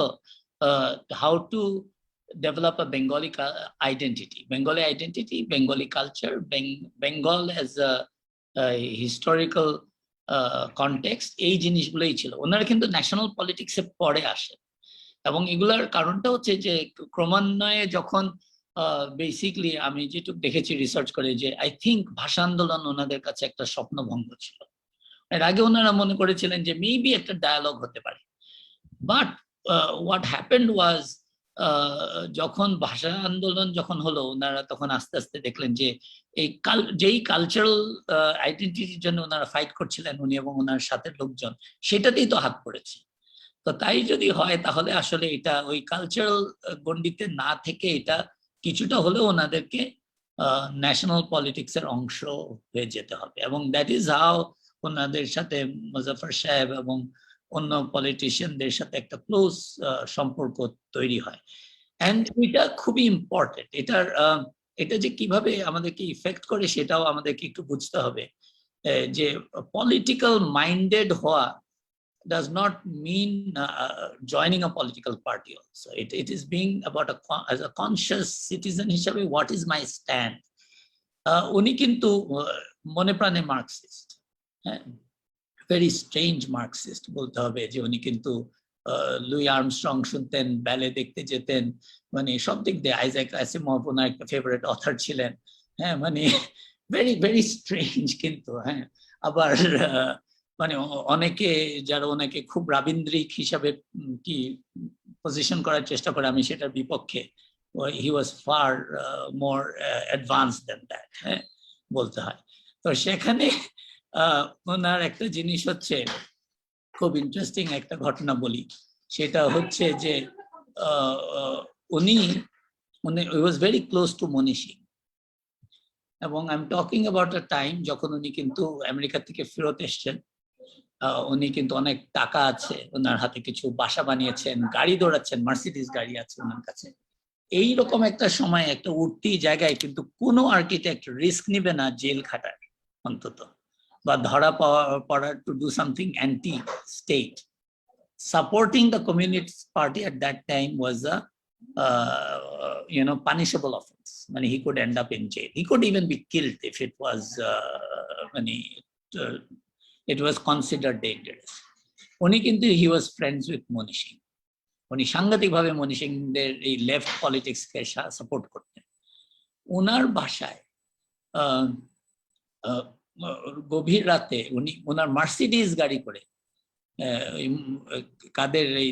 how to develop a Bengali identity, Bengali culture, Bengal as a historical context, এই জিনিসগুলোই ছিল। ওনারা কিন্তু ন্যাশনাল পলিটিক্সে পরে আসে এবং এগুলার কারণটা হচ্ছে যে ক্রমান্বয়ে যখন বেসিকলি আমি যেটুকু দেখেছি রিসার্চ করে যে আই থিঙ্ক ভাষা আন্দোলন ওনাদের কাছে একটা স্বপ্নভঙ্গ ছিল। এর আগে ওনারা মনে করেছিলেন যে মেবি একটা ডায়ালগ হতে পারে, বাট হোয়াট হ্যাপেন্ড ওয়াজ যখন ভাষা আন্দোলন যখন হলো ওনারা তখন আস্তে আস্তে দেখলেন যে এই যেই কালচারাল আইডেন্টিটির জন্য ওনারা ফাইট করছিলেন উনি এবং ওনার সাথে লোকজন, সেটাতেই তো হাত পড়েছে। তো তাই যদি হয় তাহলে আসলে এটা ওই কালচারাল গণ্ডিতে না থেকে এটা কিছুটা হলেও ওনাদেরকে ন্যাশনাল পলিটিক্সের অংশ হয়ে যেতে হবে, এবং দ্যাট ইজ হাউ ওনাদের সাথে মুজাফফর সাহেব এবং অন্য পলিটিশিয়ানদের সাথে একটা ক্লোজ সম্পর্ক তৈরি হয়। এন্ড এটা খুবই ইম্পর্টেন্ট। এটা যে কিভাবে আমাদেরকে ইফেক্ট করে সেটাও আমাদেরকে একটু বুঝতে হবে যে পলিটিক্যাল মাইন্ডেড হওয়া does not mean joining a political party also. It is being about as a conscious citizen হিসাবে what is my stand. উনি কিন্তু মনে প্রাণে মার্কসিস্ট, হ্যাঁ, ভেরি স্ট্রেঞ্জ মার্কসিস্ট বলতে হবে, যে উনি কিন্তু লুই আর্মস্ট্রং শুনতেন, ব্যালে দেখতে যেতেন, মানে সব দিক দিয়ে আইজাক আসিমভ ওনার একটা ফেভারিট অথর ছিলেন, হ্যাঁ, মানে ভেরি ভেরি স্ট্রেঞ্জ। কিন্তু হ্যাঁ আবার মানে অনেকে যারা ওনাকে খুব রাবীন্দ্রিক হিসাবে কি পজিশন করার চেষ্টা করে, আমি সেটার বিপক্ষে। He was far more advance than that, হ্যাঁ বলতে হয়। তো সেখানে ওনার একটা জিনিস হচ্ছে খুব ইন্টারেস্টিং একটা ঘটনা বলি, সেটা হচ্ছে যে উনি ওয়াজ ভেরি ক্লোজ টু মনি সিং, এবং I am talking about a time যখন উনি কিন্তু আমেরিকা থেকে ফেরত এসছেন। উনি কিন্তু অনেক টাকা আছে, ওনার হাতে কিছু বাসা বানিয়েছেন, গাড়ি দৌড়াচ্ছেন, মার্সিডিজ গাড়ি আছে ওনার কাছে। এইরকম একটা সময় একটা উঠতি জায়গায় কিন্তু কোনো আর্কিটেক্ট রিস্ক নিবে না জেল খাটার অন্তত, বা ধরা পড়ার to do something anti state. Supporting the communist party at that time was a punishable offence. মানে he could end up in jail. He could even be killed if it was মানে it was considered dangerous. উনি কিন্তু he was friends with মনি সিং। উনি সাংঘাতিকভাবে মনি সিংদের এই left পলিটিক্সকে support করতেন। ওনার বাসায় গভীর রাতে উনি ওনার মার্সিডিজ গাড়ি করে কাদের এই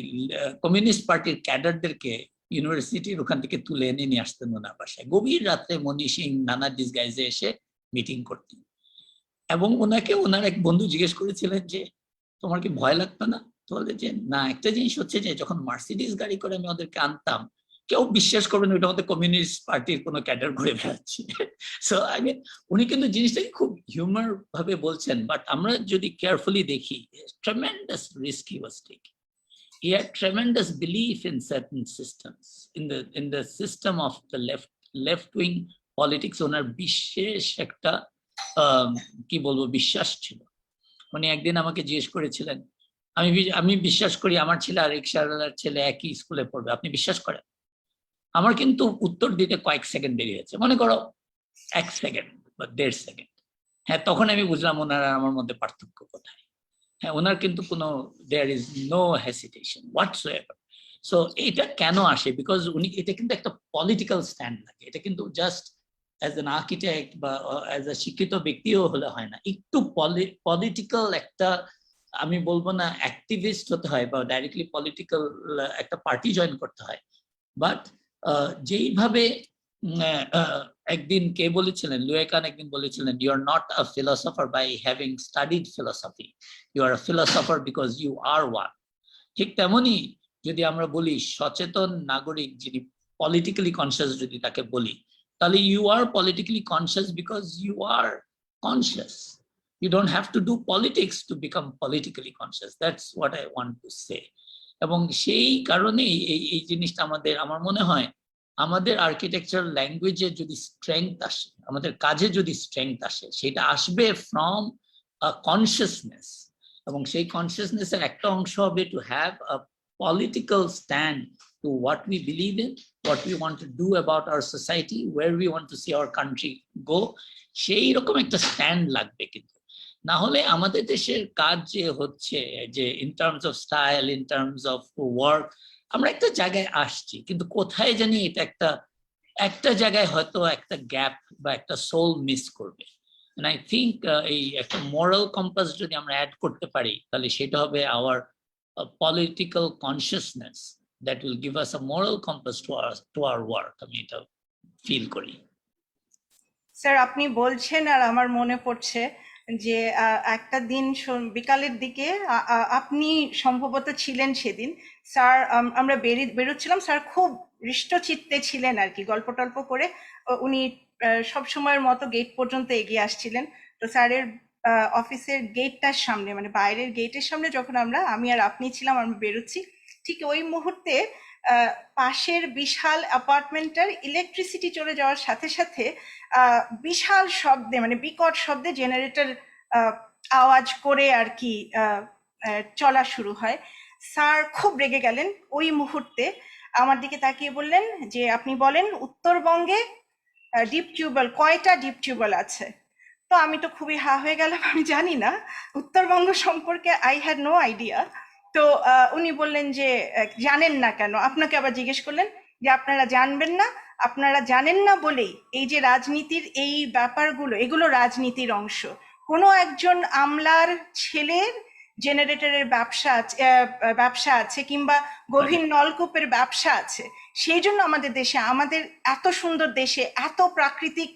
কমিউনিস্ট পার্টির ক্যাডারদেরকে ইউনিভার্সিটির ওখান থেকে তুলে এনে নিয়ে আসতেন ওনার বাসায়। গভীর রাত্রে মনি সিং নানা ডিসগাইজে এসে মিটিং করতেন। এবং ওনাকে ওনার এক বন্ধু জিজ্ঞেস করেছিলেন যে তোমার কি ভয় লাগতো না? তো বলে যে না, একটা জিনিস হচ্ছে যে যখন মার্সিডিজ গাড়ি করে আমি ওদেরকে আনতাম, কেউ বিশ্বাস করবেন ওইটা আমাদের কমিউনিস্ট পার্টির কোনো ক্যাডার ঘুরে বেড়াচ্ছে। সো আই মিন উনি কিন্তু জিনিসটাকে খুব হিউমার ভাবে বলছেন, বাট আমরা যদি কেয়ারফুলি দেখি, tremendous risk he was taking. He had tremendous belief in certain systems, in the system of the left wing politics. ওনার বিশেষ একটা কি বলবো বিশ্বাস ছিল। উনি একদিন আমাকে জিজ্ঞেস করেছিলেন, আমি বিশ্বাস করি আমার ছেলে আর রিকশাওয়ালার ছেলে একই স্কুলে পড়বে, আপনি বিশ্বাস করেন? আমার কিন্তু উত্তর দিতে কয়েক সেকেন্ড দেরি হয়েছে, মনে করো 1 সেকেন্ড বা 1.5 সেকেন্ড। হ্যাঁ, তখন আমি বুঝলাম ওনার আর আমার মধ্যে পার্থক্য কোথায়। হ্যাঁ, ওনার কিন্তু কোনো there is no hesitation whatsoever. So এটা কেন আসে? বিকজ উনি এটা কিন্তু একটা পলিটিক্যাল স্ট্যান্ড লাগে। এটা কিন্তু জাস্ট অ্যাজ অ্যান আর্কিটেক্ট বা অ্যাজ এ শিক্ষিত ব্যক্তিও হলে হয় না, একটু পলিটিক্যাল একটা, আমি বলবো না অ্যাক্টিভিস্ট হতে হয় বা ডাইরেক্টলি পলিটিক্যাল একটা পার্টি জয়েন করতে হয়। বাট যেইভাবে একদিন কে বলেছিলেন, লুয়েকান একদিন বলেছিলেন, you are not a philosopher by having studied philosophy, you are a philosopher because you are one. ঠিক তেমনি যদি আমরা বলি সচেতন নাগরিক যিনি পলিটিক্যালি কনসিয়াস, যদি তাকে বলি, তাহলে you are politically conscious because you are conscious. You don't have to do politics to become politically conscious. That's what I want to say. এবং সেই কারণেই এই জিনিসটা আমার মনে হয় আমাদের আর্কিটেকচার ল্যাঙ্গুয়েজে যদি স্ট্রেংথ আসে, আমাদের কাজে যদি স্ট্রেংথ আসে, সেটা আসবে ফ্রম আ কনসিয়াসনেস। এবং সেই কনসিয়াসনেসের একটা অংশ হবে to have a political stand to what we believe in, what we want to do about our society, where we want to see our country go. সেই রকম একটা স্ট্যান্ড লাগবে। কিন্তু না হলে আমাদের দেশের কাজ যে হচ্ছে যে in terms of style, in terms of work, আমরা একটা জায়গায় আসছি, কিন্তু কোথায় জানি এটা একটা জায়গায় হয়তো একটা গ্যাপ বা একটা সোল মিস করবে। And I think এই একটা moral compass যদি আমরা অ্যাড করতে পারি, তাহলে সেটা হবে our political consciousness that will give us a moral compass to our work. আমি এটা ফিল করি। স্যার, আপনি বলছেন আর আমার মনে পড়ছে যে একটা দিন বিকালের দিকে আপনি সম্ভবত ছিলেন সেদিন। স্যার, আমরা বেরোচ্ছিলাম, স্যার খুব হৃষ্টচিত্তে ছিলেন আর কি, গল্প টল্প করে উনি সব সময়ের মতো গেট পর্যন্ত এগিয়ে আসছিলেন। তো স্যারের অফিসের গেটটার সামনে, মানে বাইরের গেটের সামনে যখন আমি আর আপনি ছিলাম, আমরা বেরোচ্ছি, ঠিক ওই মুহূর্তে পাশের বিশাল অ্যাপার্টমেন্টটার ইলেকট্রিসিটি চলে যাওয়ার সাথে সাথে বিশাল শব্দে, মানে বিকট শব্দে জেনারেটর আওয়াজ করে আর কি চলা শুরু হয়। স্যার খুব রেগে গেলেন ওই মুহূর্তে, আমার দিকে তাকিয়ে বললেন যে আপনি বলেন উত্তরবঙ্গে ডিপ টিউবওয়েল কয়টা ডিপ টিউবওয়েল আছে? তো আমি তো খুবই হা হয়ে গেলাম, আমি জানি না উত্তরবঙ্গ সম্পর্কে, আই হ্যাড নো আইডিয়া। তো উনি বললেন যে জানেন না কেন? আপনাকে আবার জিজ্ঞেস করলেন যে আপনারা জানবেন না, আপনারা জানেন না বলেই এই যে রাজনীতির এই ব্যাপারগুলো, এগুলো রাজনীতির অংশ। কোনো একজন আমলার ছেলের জেনারেটরের ব্যবসা আছে কিংবা গভীর নলকূপের ব্যবসা আছে, সেই জন্য আমাদের দেশে, আমাদের এত সুন্দর দেশে এত প্রাকৃতিক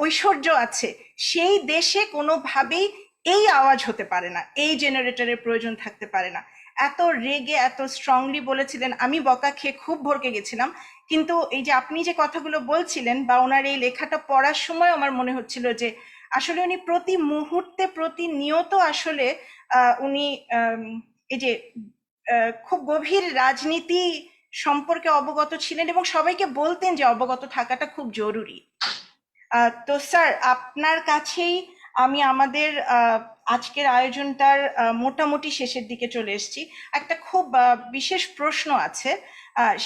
ঐশ্বর্য আছে, সেই দেশে কোনোভাবেই এই আওয়াজ হতে পারে না, এই জেনারেটরের প্রয়োজন থাকতে পারে না। এত রেগে এত স্ট্রংলি বলেছিলেন, আমি বকা খেয়ে খুব ভড়কে গেছিলাম। কিন্তু এই যে আপনি যে কথাগুলো বলছিলেন বা ওনার এই লেখাটা পড়ার সময় আমার মনে হচ্ছিল যে আসলে উনি প্রতি মুহূর্তে প্রতিনিয়ত আসলে উনি এই যে খুব গভীর রাজনীতি সম্পর্কে অবগত ছিলেন এবং সবাইকে বলতেন যে অবগত থাকাটা খুব জরুরি। তো স্যার, আপনার কাছেই আমি আমাদের আজকের আয়োজনটার মোটামুটি শেষের দিকে চলে এসেছি। একটা খুব বিশেষ প্রশ্ন আছে,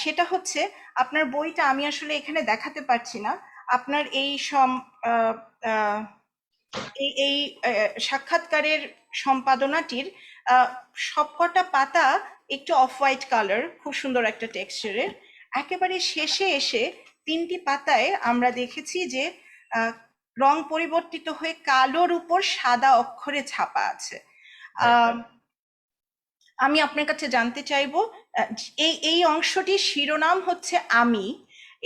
সেটা হচ্ছে আপনার বইটা আমি আসলে এখানে দেখাতে পারছি না। আপনার এই আহ, আহ, এই সাক্ষাৎকারের সম্পাদনাটির সবকটা পাতা একটু অফ হোয়াইট কালার, খুব সুন্দর একটা টেক্সচারের। একেবারে শেষে এসে 3টি পাতায় আমরা দেখেছি যে আহ, রং পরিবর্তিত হয়ে কালোর উপর সাদা অক্ষরে ছাপা আছে। আমি আপনার কাছে জানতে চাইবো, এই অংশটির শিরোনাম হচ্ছে আমি,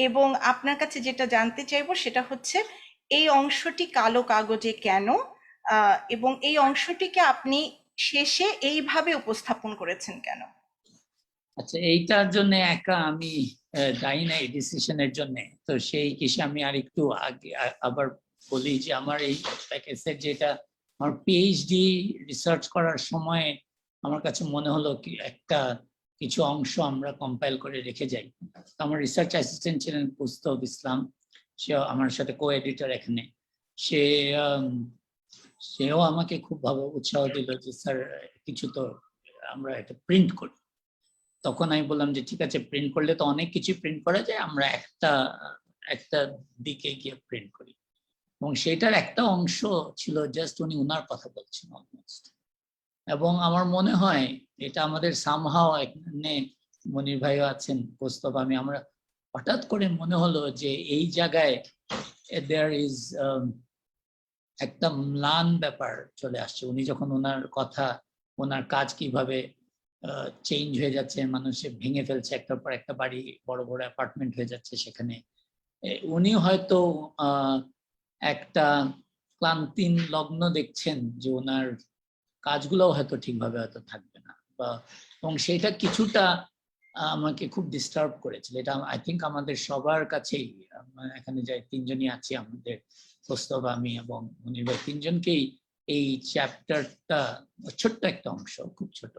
এবং আপনার কাছে যেটা জানতে চাইবো সেটা হচ্ছে এই অংশটি কালো কাগজে কেন, এবং এই অংশটিকে আপনি শেষে এইভাবে উপস্থাপন করেছেন কেন? আচ্ছা, এইটার জন্য একা আমি দায়ী না এই ডিসিশনের জন্য। তো সেই হিসেবে আমি আর একটু আগে আবার বলি যে আমার এই প্যাকেজের যেটা আমার পিএইচডি রিসার্চ করার সময় আমার কাছে মনে হলো কি একটা কিছু অংশ আমরা কম্পাইল করে রেখে যাই। আমার রিসার্চ অ্যাসিস্ট্যান্ট ছিলেন কুস্তব ইসলাম, সে আমার সাথে কো এডিটর এখানে। সে সেও আমাকে খুব ভালো উৎসাহ দিল যে স্যার কিছু তো আমরা এটা প্রিন্ট করি। তখন আমি বললাম যে ঠিক আছে, প্রিন্ট করলে তো অনেক কিছু প্রিন্ট করা যায়, আমরা একটা দিকে গিয়ে প্রিন্ট করি। এবং সেটার একটা অংশ ছিল জাস্ট উনি ওনার কথা বলছেন অলমোস্ট। এবং আমার মনে হয় এটা আমাদের সামহাও এখানে মনির ভাইও আছেন, কৌস্তব, আমরা হঠাৎ করে মনে হলো যে এই জায়গায় দেয়ার ইজ একটা ম্লান ব্যাপার চলে আসছে। উনি যখন ওনার কথা, ওনার কাজ কিভাবে চেঞ্জ হয়ে যাচ্ছে, মানুষে ভেঙে ফেলছে একটার পর একটা বাড়ি, বড় বড় অ্যাপার্টমেন্ট হয়ে যাচ্ছে সেখানে। উনি হয়তো একটা ক্লান্তি লগ্ন দেখছেন যে ওনার কাজগুলোও হয়তো ঠিকভাবে হয়তো থাকবে না, বা এবং সেটা কিছুটা আমাকে খুব ডিস্টার্ব করেছিল। এটা আই থিঙ্ক আমাদের সবার কাছেই, এখানে যাই তিনজনই আছি, আমাদের কৌস্তব, আমি এবং মনির ভাই, তিনজনকেই এই চ্যাপ্টারটা, ছোট্ট একটা অংশ, খুব ছোট,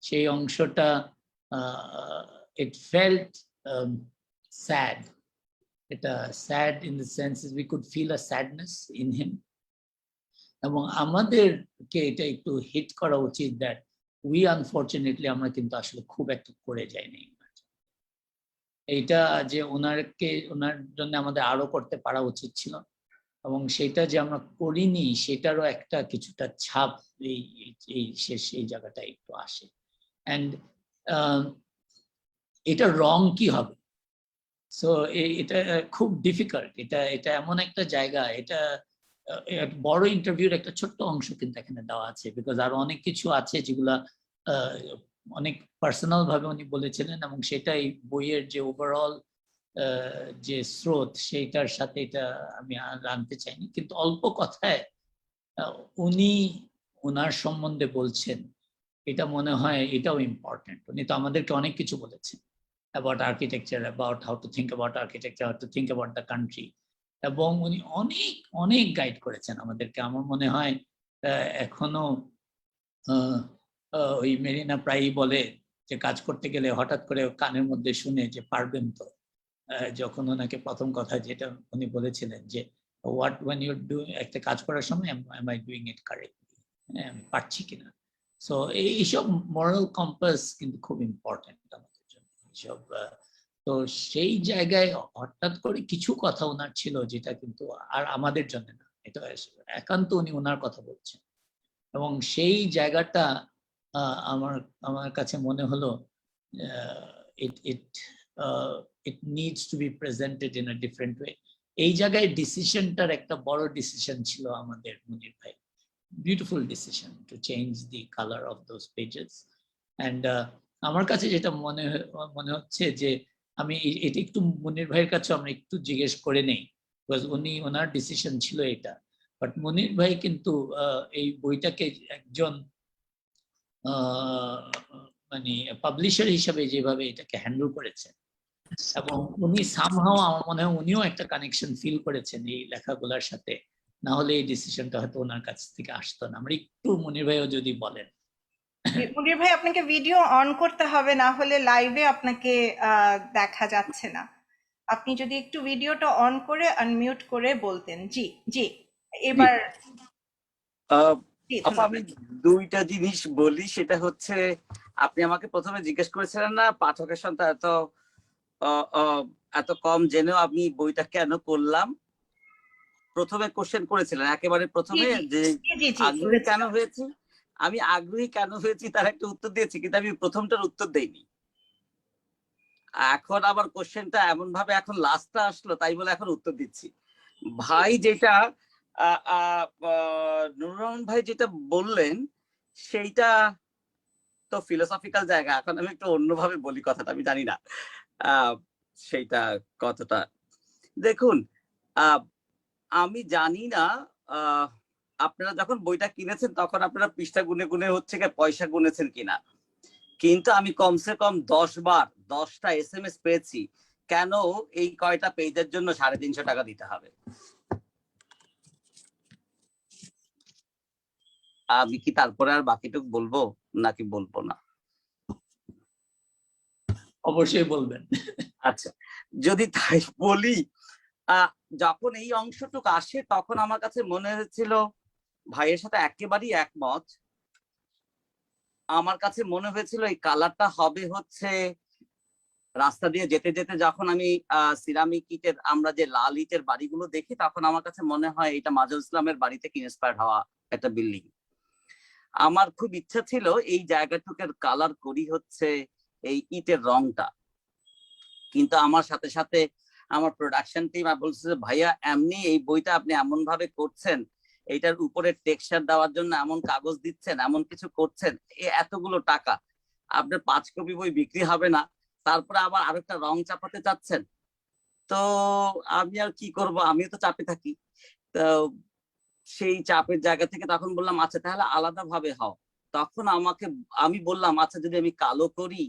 সেই অংশটা it felt sad. এটা sad in the sense we could feel a sadness in him. এবং আমাদেরকে এটা একটু হিট করা উচিত that we unfortunately আমরা কিন্তু আসলে খুব একটা করে যাইনি। এইটা যে ওনার জন্য আমাদের আরো করতে পারা উচিত ছিল, এবং সেটা যে আমরা করিনি সেটারও একটা কিছুটা ছাপ এই শেষ এই জায়গাটা একটু আসে। অ্যান্ড এটা রং কি হবে, সো এটা খুব ডিফিকাল্ট। এটা এমন একটা জায়গা, এটা বড় ইন্টারভিউর একটা ছোট্ট অংশ কিন্তু এখানে দেওয়া আছে, বিকজ আরো অনেক কিছু আছে যেগুলা অনেক পার্সোনাল ভাবে উনি বলেছিলেন, এবং সেটাই বইয়ের যে ওভারঅল যে স্রোত সেইটার সাথে এটা আমি আনতে চাইনি। কিন্তু অল্প কথায় উনি ওনার সম্বন্ধে বলছেন, এটা মনে হয় এটাও ইম্পর্টেন্ট। উনি তো আমাদেরকে অনেক কিছু বলেছেন about architecture, about how to think about architecture, how to think about the country, এবং উনি অনেক অনেক গাইড করেছেন আমাদেরকে। আমার মনে হয় এখনো ওই মেরিনা প্রায়ই বলে যে কাজ করতে গেলে হঠাৎ করে কানের মধ্যে শুনে যে পারবেন তো, যখন ওনাকে প্রথম কথা যেটা উনি বলেছিলেন যে হোয়াট ওয়েন ইউ ডু, একটা কাজ করার সময় am I doing it correctly, আমি পারছি কিনা। সো এইসব মরাল কম্পাস কিন্তু খুব ইম্পর্টেন্ট আমাদের জন্য এইসব। তো সেই জায়গায় হঠাৎ করে কিছু কথা ওনার ছিল যেটা কিন্তু আর আমাদের জন্য না, এটা একান্ত উনি ওনার কথা বলছেন, এবং সেই জায়গাটা আমার কাছে মনে হলো it needs to be presented in a different way. এই জায়গায় ডিসিশনটার একটা বড় ডিসিশন ছিল আমাদের মনির ভাই, beautiful decision to change the colour of those pages. And আমার কাছে যেটা মনে হচ্ছে যে আমি এটা একটু মনির ভাইয়ের কাছে আমরা একটু জিজ্ঞেস করে নেই, বিকজ ওনার ডিসিশন ছিল এটা। বাট মনির ভাই কিন্তু এই বইটাকে একজন মানে পাবলিশার হিসাবে যেভাবে এটাকে হ্যান্ডেল করেছেন, এবং উনি সামহাও আমার মনে হয় উনিও একটা কানেকশন ফিল করেছেন এই লেখাগুলোর সাথে, না হলে এই ডিসিশনটা হয়তো ওনার কাছ থেকে আসতো না। আমরা একটু মনির ভাইও যদি বলেন। মনির ভাই, আপনাকে ভিডিও অন করতে হবে, না হলে লাইভে আপনাকে দেখা যাচ্ছে না। আপনি যদি একটু ভিডিওটা অন করে আনমিউট করে বলতেন। জি জি, এবার আমি দুইটা জিনিস বলি, সেটা হচ্ছে আপনি আমাকে প্রথমে জিজ্ঞেস করেছিলেন না পাঠকের সংখ্যা এত কম জেনেও আমি বইটা কেন করলাম, প্রথমে কোশ্চেন করেছিলেন একেবারে প্রথমে যে আগ্রহী কেন হয়েছি। আমি আগ্রহী কেন হয়েছি তার একটা উত্তর দিয়েছি, কিন্তু আমি প্রথমটার উত্তর দেইনি। এখন আবার কোশ্চেনটা এমন ভাবে এখন লাস্টটা আসলো, তাই বলে এখন উত্তর দিচ্ছি। ভাই যেটা নুরুর রহমান ভাই যেটা বললেন সেইটা তো ফিলোসফিক্যাল জায়গা। এখন আমি একটু অন্যভাবে বলি কথাটা, আমি জানি না সেইটা কতটা। দেখুন, আমি জানি না আপনারা যখন বইটা কিনেছেন তখন আপনারা পৃষ্ঠা গুনে গুনে হচ্ছে পয়সা গুনেছেন কিনা, কিন্তু আমি কমসে কম 10 বার 10টা SMS পেয়েছি কেন এই কয়টা পেজের জন্য 350 টাকা দিতে হবে। আমি কি তারপরে আর বাকিটুকু বলবো নাকি বলবো না? অবশ্যই বলবেন। আচ্ছা, যদি তাই বলি, যখন এই অংশটুকু আসে তখন আমার কাছে মনে হয়েছিল ভাইয়ের সাথে একেবারেই একমত। আমার কাছে মনে হয়েছিল এই কালারটা হবে হচ্ছে রাস্তা দিয়ে যেতে যেতে যখন আমি সিরামিক ইটের আমরা যে লাল ইটের বাড়িগুলো দেখি তখন আমার কাছে মনে হয় এটা মাজহারুল ইসলামের বাড়ি থেকে ইন্সপায়ার্ড হওয়া একটা বিল্ডিং। আমার খুব ইচ্ছা ছিল এই জায়গাটুকের কালার করি হচ্ছে এই ইটের রংটা, কিন্তু আমার সাথে সাথে আমার প্রোডাকশন টিম বলছে ভাইয়া এমনি এই বইটা আপনি এমন ভাবে করছেন, এইটার উপরে টেক্সচার দেওয়ার জন্য এমন কাগজ দিচ্ছেন, এমন কিছু করছেন, এতগুলো টাকা আপনার 5 কপি বই বিক্রি হবে না, তারপরে আবার আরেকটা রং চাপাতে চাচ্ছেন। তো আমি আর কি করব, আমিও তো চাপে থাকি। তো সেই চাপের জায়গা থেকে তখন বললাম আচ্ছা তাহলে আলাদা ভাবে হও। তখন আমি বললাম আচ্ছা যদি আমি কালো করি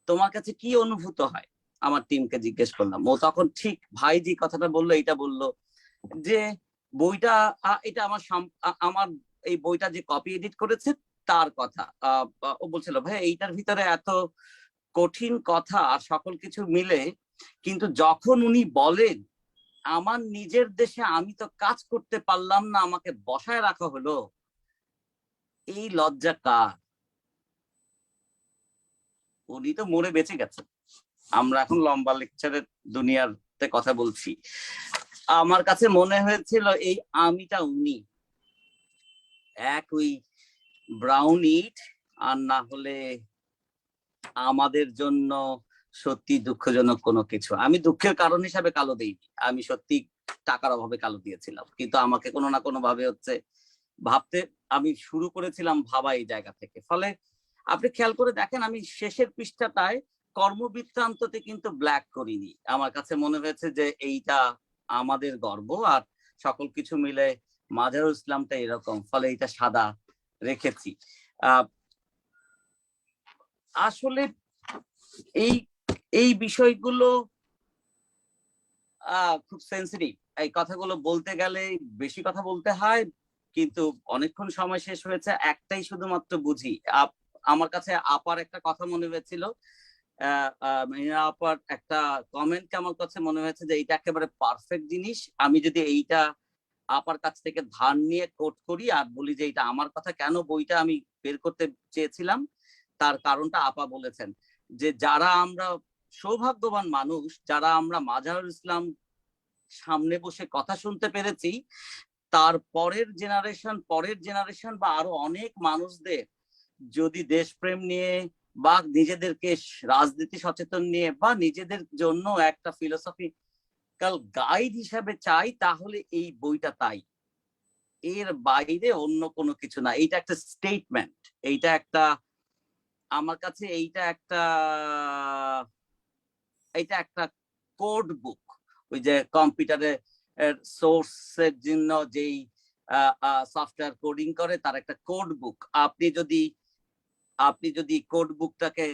তোমার কাছে কি অনুভূত হয়, আমার টিমকে জিজ্ঞেস করলাম। ও তখন ঠিক ভাই যে কথাটা বললো এটা বললো যে বইটা এটা আমার এই বইটা যে কপি এডিট করেছে তার কথা। ও বলছিল ভাই এইটার ভিতরে এত কঠিন কথা আর সকল কিছু মিলে, কিন্তু যখন উনি বলেন আমার নিজের দেশে আমি তো কাজ করতে পারলাম না, আমাকে বসায় রাখা হলো, এই লজ্জা কার? উনি তো মরে বেঁচে গেছেন, আমরা এখন লম্বা লেকচারের দুনিয়াতে কথা বলছি। আমার কাছে মনে হয়েছিল এই আমিটা উনি, এক ওই ব্রাউন ইট, আর না হলে আমাদের জন্য সত্যি দুঃখজনক কোনো কিছু। আমি দুঃখের কারণ হিসাবে কালো দেইনি, আমি সত্যি টাকার অভাবে কালো দিয়েছিলাম, কিন্তু আমাকে কোনো না কোনো ভাবে হচ্ছে ভাবতে আমি শুরু করেছিলাম ভাবা এই জায়গা থেকে। ফলে আপনি খেয়াল করে দেখেন আমি শেষের পৃষ্ঠাটায় কর্মবৃত্তান্ততে কিন্তু ব্ল্যাক করিনি। আমার কাছে মনে হয়েছে যে এইটা আমাদের গর্ব, আর সকল কিছু মিলে মাজহারুল ইসলামটা এরকম, ফলে এটা সাদা রেখেছি। আসলে এই এই বিষয়গুলো খুব সেন্সিটিভ। এই কথাগুলো বলতে গেলে বেশি কথা বলতে হয়, কিন্তু অনেকক্ষণ সময় শেষ হয়েছে, একটাই শুধুমাত্র বুঝি। আমার কাছে আপার একটা কথা মনে হয়েছিল, আপার একটা কমেন্ট আমার কাছে মনে হয়েছে যে এইটা একেবারে পারফেক্ট জিনিস। আমি যদি এইটা আপার কাছ থেকে ধার নিয়ে কোট করি আর বলি যে এটা আমার কথা, কেন বইটা আমি বের করতে চেয়েছিলাম তার কারণটা আপা বলেছেন যে যারা আমরা সৌভাগ্যবান মানুষ, যারা আমরা মাজহারুল ইসলাম সামনে বসে কথা শুনতে পেরেছি, তার পরের জেনারেশন বা আরো অনেক মানুষদের যদি দেশপ্রেম নিয়ে বা নিজেদেরকে রাজনীতি সচেতন নিয়ে বা নিজেদের জন্য একটা ফিলোসফিক্যাল গাইড হিসাবে চাই, তাহলে এই বইটা তাই, এর বাইরে অন্য কোনো কিছু না। এইটা একটা স্টেটমেন্ট, এইটা একটা আমার কাছে এইটা একটা কোড বুক। ওই যে কম্পিউটারে সোর্সের জন্য যেই সফটওয়্যার কোডিং করে তার একটা কোড বুক। আপনি যদি কোড বুকটাকে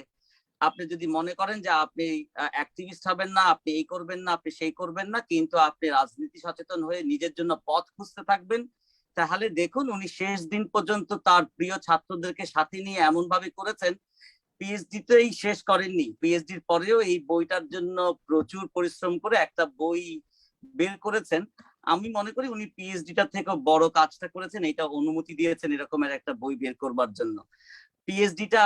আপনি যদি মনে করেন যে আপনি অ্যাক্টিভিস্ট হবেন না, আপনি এই করবেন না, আপনি সেই করবেন না, কিন্তু আপনি রাজনীতি সচেতন হয়ে নিজের জন্য পথ খুঁজতে থাকবেন, তাহলে দেখুন উনি শেষ দিন পর্যন্ত তার প্রিয় ছাত্রদেরকে সাথে নিয়ে এমন ভাবে করেছেন। পিএইচডি তো এই শেষ করেননি, পিএইচডির পরেও এই বইটার জন্য প্রচুর পরিশ্রম করে একটা বই বের করেছেন। আমি মনে করি উনি পিএইচডিটা থেকে বড় কাজটা করেছেন, এটা অনুমতি দিয়েছেন এরকমের একটা বই বের করবার জন্য। পিএইচডিটা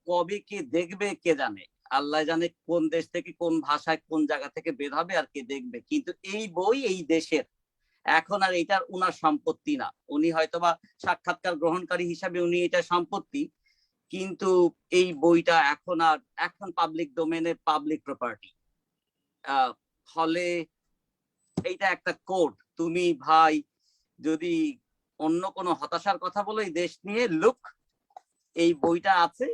কবে কে দেখবে কে জানে, আল্লাহ জানে কোন দেশ থেকে কোন ভাষায় কোন জায়গা থেকে বের হবে আর কে দেখবে। কিন্তু এই বই এই দেশের, এখন আর এটার উনার সম্পত্তি না। উনি হয়তোবা সাক্ষাৎকার গ্রহণকারী হিসাবে উনি এটা সম্পত্তি, কিন্তু এই বইটা এখন পাবলিক ডোমেনে, পাবলিক প্রপার্টি। ফলে এইটা একটা কোড। তুমি ভাই যদি অন্য কোনো হতাশার কথা বলো এই দেশ নিয়ে, লুক এই বইটা আছে,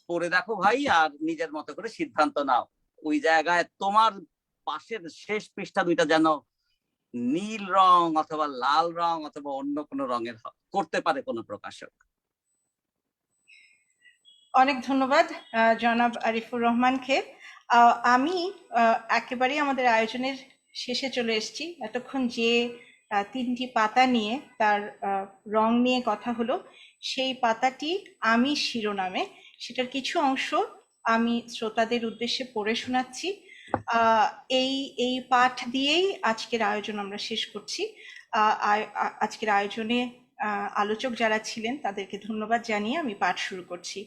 পড়ে দেখো ভাই, আর নিজের মতো করে সিদ্ধান্ত নাও। ওই জায়গায় তোমার পাশের শেষ পৃষ্ঠা দুইটা যেন নীল রং অথবা লাল রং অথবা অন্য কোনো রঙের করতে পারে কোনো প্রকাশক। অনেক ধন্যবাদ জনাব আরিফুর রহমানকে। আমি একেবারেই আমাদের আয়োজনের শেষে চলে এসেছি। এতক্ষণ যে 3টি পাতা নিয়ে তার রং নিয়ে কথা হলো, সেই পাতাটি আমি শিরোনামে, সেটার কিছু অংশ আমি শ্রোতাদের উদ্দেশ্যে পড়ে শোনাচ্ছি। এই পাঠ দিয়েই আজকের আয়োজন আমরা শেষ করছি। আজকের আয়োজনে আলোচক যারা ছিলেন তাদেরকে ধন্যবাদ জানিয়ে আমি পাঠ শুরু করছি।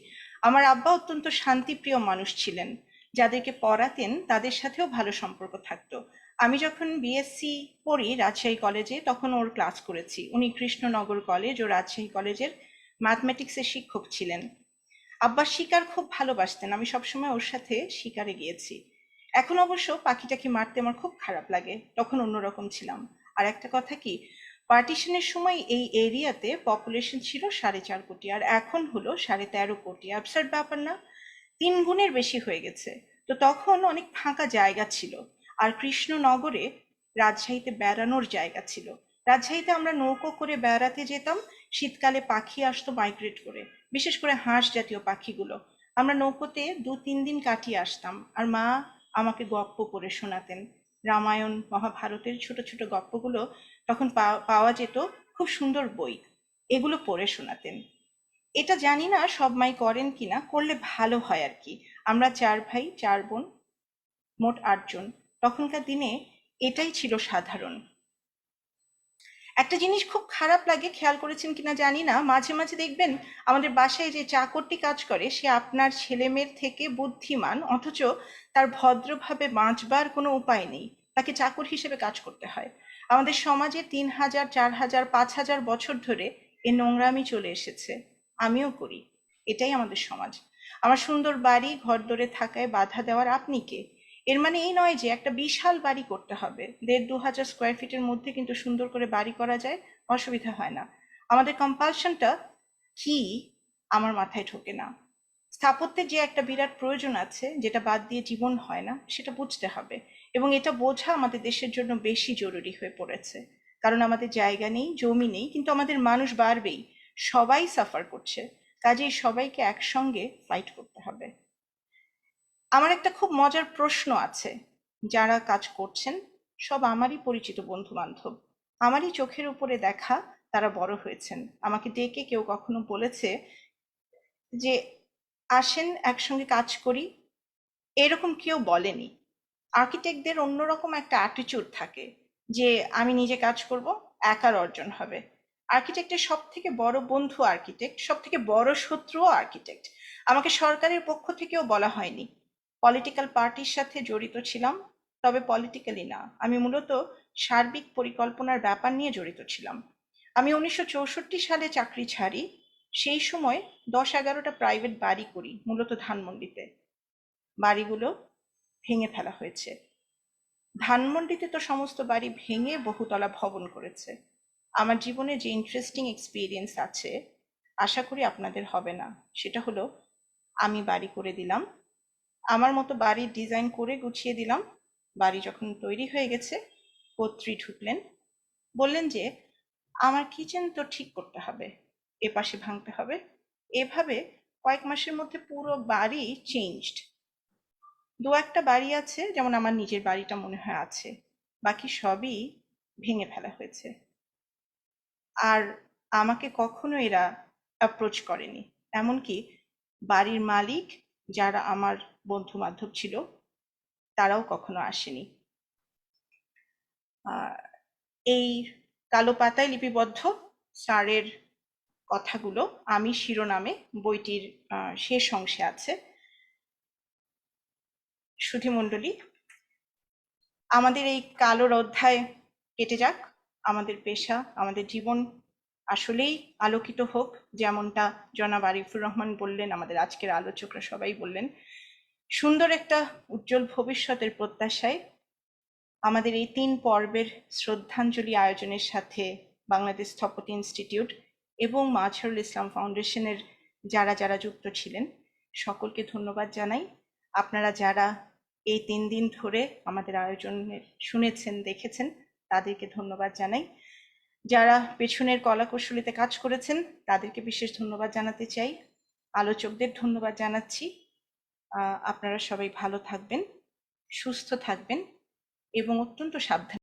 আমার আব্বা অত্যন্ত শান্তিপ্রিয় মানুষ ছিলেন। যাদেরকে পড়াতেন তাদের সাথেও ভালো সম্পর্ক থাকতো। আমি যখন বিএসসি পড়ি রাজশাহী কলেজে, তখন ওর ক্লাস করেছি। উনি কৃষ্ণনগর কলেজ ও রাজশাহী কলেজের ম্যাথমেটিক্সের শিক্ষক ছিলেন। আব্বা শিকার খুব ভালোবাসতেন, আমি সবসময় ওর সাথে শিকারে গিয়েছি। এখন অবশ্য পাখিটাকে মারতে আমার খুব খারাপ লাগে, তখন অন্যরকম ছিলাম। আর একটা কথা কি, পার্টিশনের সময় এই এরিয়াতে পপুলেশন ছিল 4.5 কোটি, আর এখন হলো 13.5 কোটি। অ্যাবসার্ড ব্যাপার না? 3 গুণের বেশি হয়ে গেছে। তো তখন অনেক ফাঁকা জায়গা ছিল, আর কৃষ্ণনগরে রাজশাহীতে বেড়ানোর জায়গা ছিল। রাজশাহীতে আমরা নৌকো করে বেড়াতে যেতাম। শীতকালে পাখি আসতো মাইগ্রেট করে, বিশেষ করে হাঁস জাতীয় পাখিগুলো। আমরা নৌকোতে 2-3 দিন কাটিয়ে আসতাম, আর মা আমাকে গপ্প পড়ে শোনাতেন। রামায়ণ, মহাভারতের ছোট ছোট গপ্পগুলো তখন পাওয়া যেত, খুব সুন্দর বই, এগুলো পড়ে শোনাতেন। এটা জানি না সব মাই করেন কিনা, করলে ভালো হয় আর কি। আমরা 4 ভাই 4 বোন, মোট 8 জন। তখনকার দিনে এটাই ছিল সাধারণ। একটা জিনিস খুব খারাপ লাগে, খেয়াল করেছেন কিনা জানি না, মাঝে মাঝে দেখবেন আমাদের বাসায় যে চাকরটি কাজ করে সে আপনার ছেলেমেয়ের থেকে বুদ্ধিমান, অথচ তার ভদ্রভাবে বাঁচবার কোনো উপায় নেই, তাকে চাকর হিসেবে কাজ করতে হয়। আমাদের সমাজে 3000, 4000, 5000 বছর ধরে এ নোংরামি চলে এসেছে। আমিও করি, এটাই আমাদের সমাজ। আমার সুন্দর বাড়ি ঘরদোরে থাকায় বাধা দেওয়ার আপনি কে? এর মানে এই নয় যে একটা বিশাল বাড়ি করতে হবে। 1500-2000 স্কোয়ার ফিটের মধ্যে কিন্তু সুন্দর করে বাড়ি করা যায়, অসুবিধা হয় না। আমাদের কম্পালশনটা কি আমার মাথায় ঢোকে না। স্থাপত্যের যে একটা বিরাট প্রয়োজন আছে, যেটা বাদ দিয়ে জীবন হয় না, সেটা বুঝতে হবে। এবং এটা বোঝা আমাদের দেশের জন্য বেশি জরুরি হয়ে পড়েছে। কারণ আমাদের জায়গা নেই, জমি নেই, কিন্তু আমাদের মানুষ বাড়বেই, সবাই সাফার করছে। কাজেই সবাইকে একসঙ্গে ফাইট করতে হবে। আমার একটা খুব মজার প্রশ্ন আছে। যারা কাজ করছেন সব আমারই পরিচিত বন্ধু বান্ধব, আমারই চোখের উপরে দেখা। তারা বড় হয়েছেন। আমাকে ডেকে কেউ কখনো বলেছে যে আসেন একসঙ্গে কাজ করি, এরকম কেউ বলেনি। আর্কিটেক্টদের অন্যরকম একটা অ্যাটিটিউড থাকে যে আমি নিজে কাজ করব, একার অর্জন হবে। আর্কিটেক্টের সব থেকে বড় বন্ধু আর্কিটেক্ট, সব থেকে বড় শত্রুও আর্কিটেক্ট। আমাকে সরকারের পক্ষ থেকেও বলা হয়নি। পলিটিক্যাল পার্টির সাথে জড়িত ছিলাম, তবে পলিটিক্যালি না, আমি মূলত সার্বিক পরিকল্পনার ব্যাপার নিয়ে জড়িত ছিলাম। আমি 1964 সালে চাকরি ছাড়ি। সেই সময় 10-11টা প্রাইভেট বাড়ি করি, মূলত ধানমন্ডিতে। বাড়িগুলো ভেঙে ফেলা হয়েছে। ধানমন্ডিতে তো সমস্ত বাড়ি ভেঙে বহুতলা ভবন করেছে। আমার জীবনে যে ইন্টারেস্টিং এক্সপিরিয়েন্স আছে, আশা করি আপনাদের হবে না। সেটা হলো, আমি বাড়ি করে দিলাম, আমার মতো বাড়ির ডিজাইন করে গুছিয়ে দিলাম। বাড়ি যখন তৈরি হয়ে গেছে, কর্ত্রী ঢুকলেন, বললেন যে আমার কিচেন তো ঠিক করতে হবে, এপাশে ভাঙতে হবে। এভাবে কয়েক মাসের মধ্যে পুরো বাড়ি চেঞ্জড। 2-একটা বাড়ি আছে, যেমন আমার নিজের বাড়িটা মনে হয় আছে, বাকি সবই ভেঙে ফেলা হয়েছে। আর আমাকে কখনো এরা অ্যাপ্রোচ করেনি। এমনকি বাড়ির মালিক, যারা আমার বন্ধু বান্ধব ছিল, তারাও কখনো আসেনি। এই কালো পাতায় লিপিবদ্ধ স্যারের কথাগুলো আমি শিরোনামে বইটির শেষ অংশে আছে। সুধীমণ্ডলী, আমাদের এই কালোর অধ্যায় কেটে যাক, আমাদের পেশা, আমাদের জীবন আসলেই আলোকিত হোক, যেমনটা জনাব আরিফুর রহমান বললেন, আমাদের আজকের আলোচকরা সবাই বললেন। সুন্দর একটা উজ্জ্বল ভবিষ্যতের প্রত্যাশায় আমাদের এই 3 পর্বের শ্রদ্ধাঞ্জলি আয়োজনের সাথে বাংলাদেশ স্থপতি ইনস্টিটিউট এবং মাজহারুল ইসলাম ফাউন্ডেশনের যারা যারা যুক্ত ছিলেন সকলকে ধন্যবাদ জানাই। আপনারা যারা এই 3 দিন ধরে আমাদের আয়োজনের শুনেছেন, দেখেছেন, তাদেরকে ধন্যবাদ জানাই। যারা পেছনের কলাকৌশলীতে কাজ করেছেন তাদেরকে বিশেষ ধন্যবাদ জানাতে চাই। আলোচকদের ধন্যবাদ জানাচ্ছি। আপনারা সবাই ভালো থাকবেন, সুস্থ থাকবেন এবং অত্যন্ত সাবধানে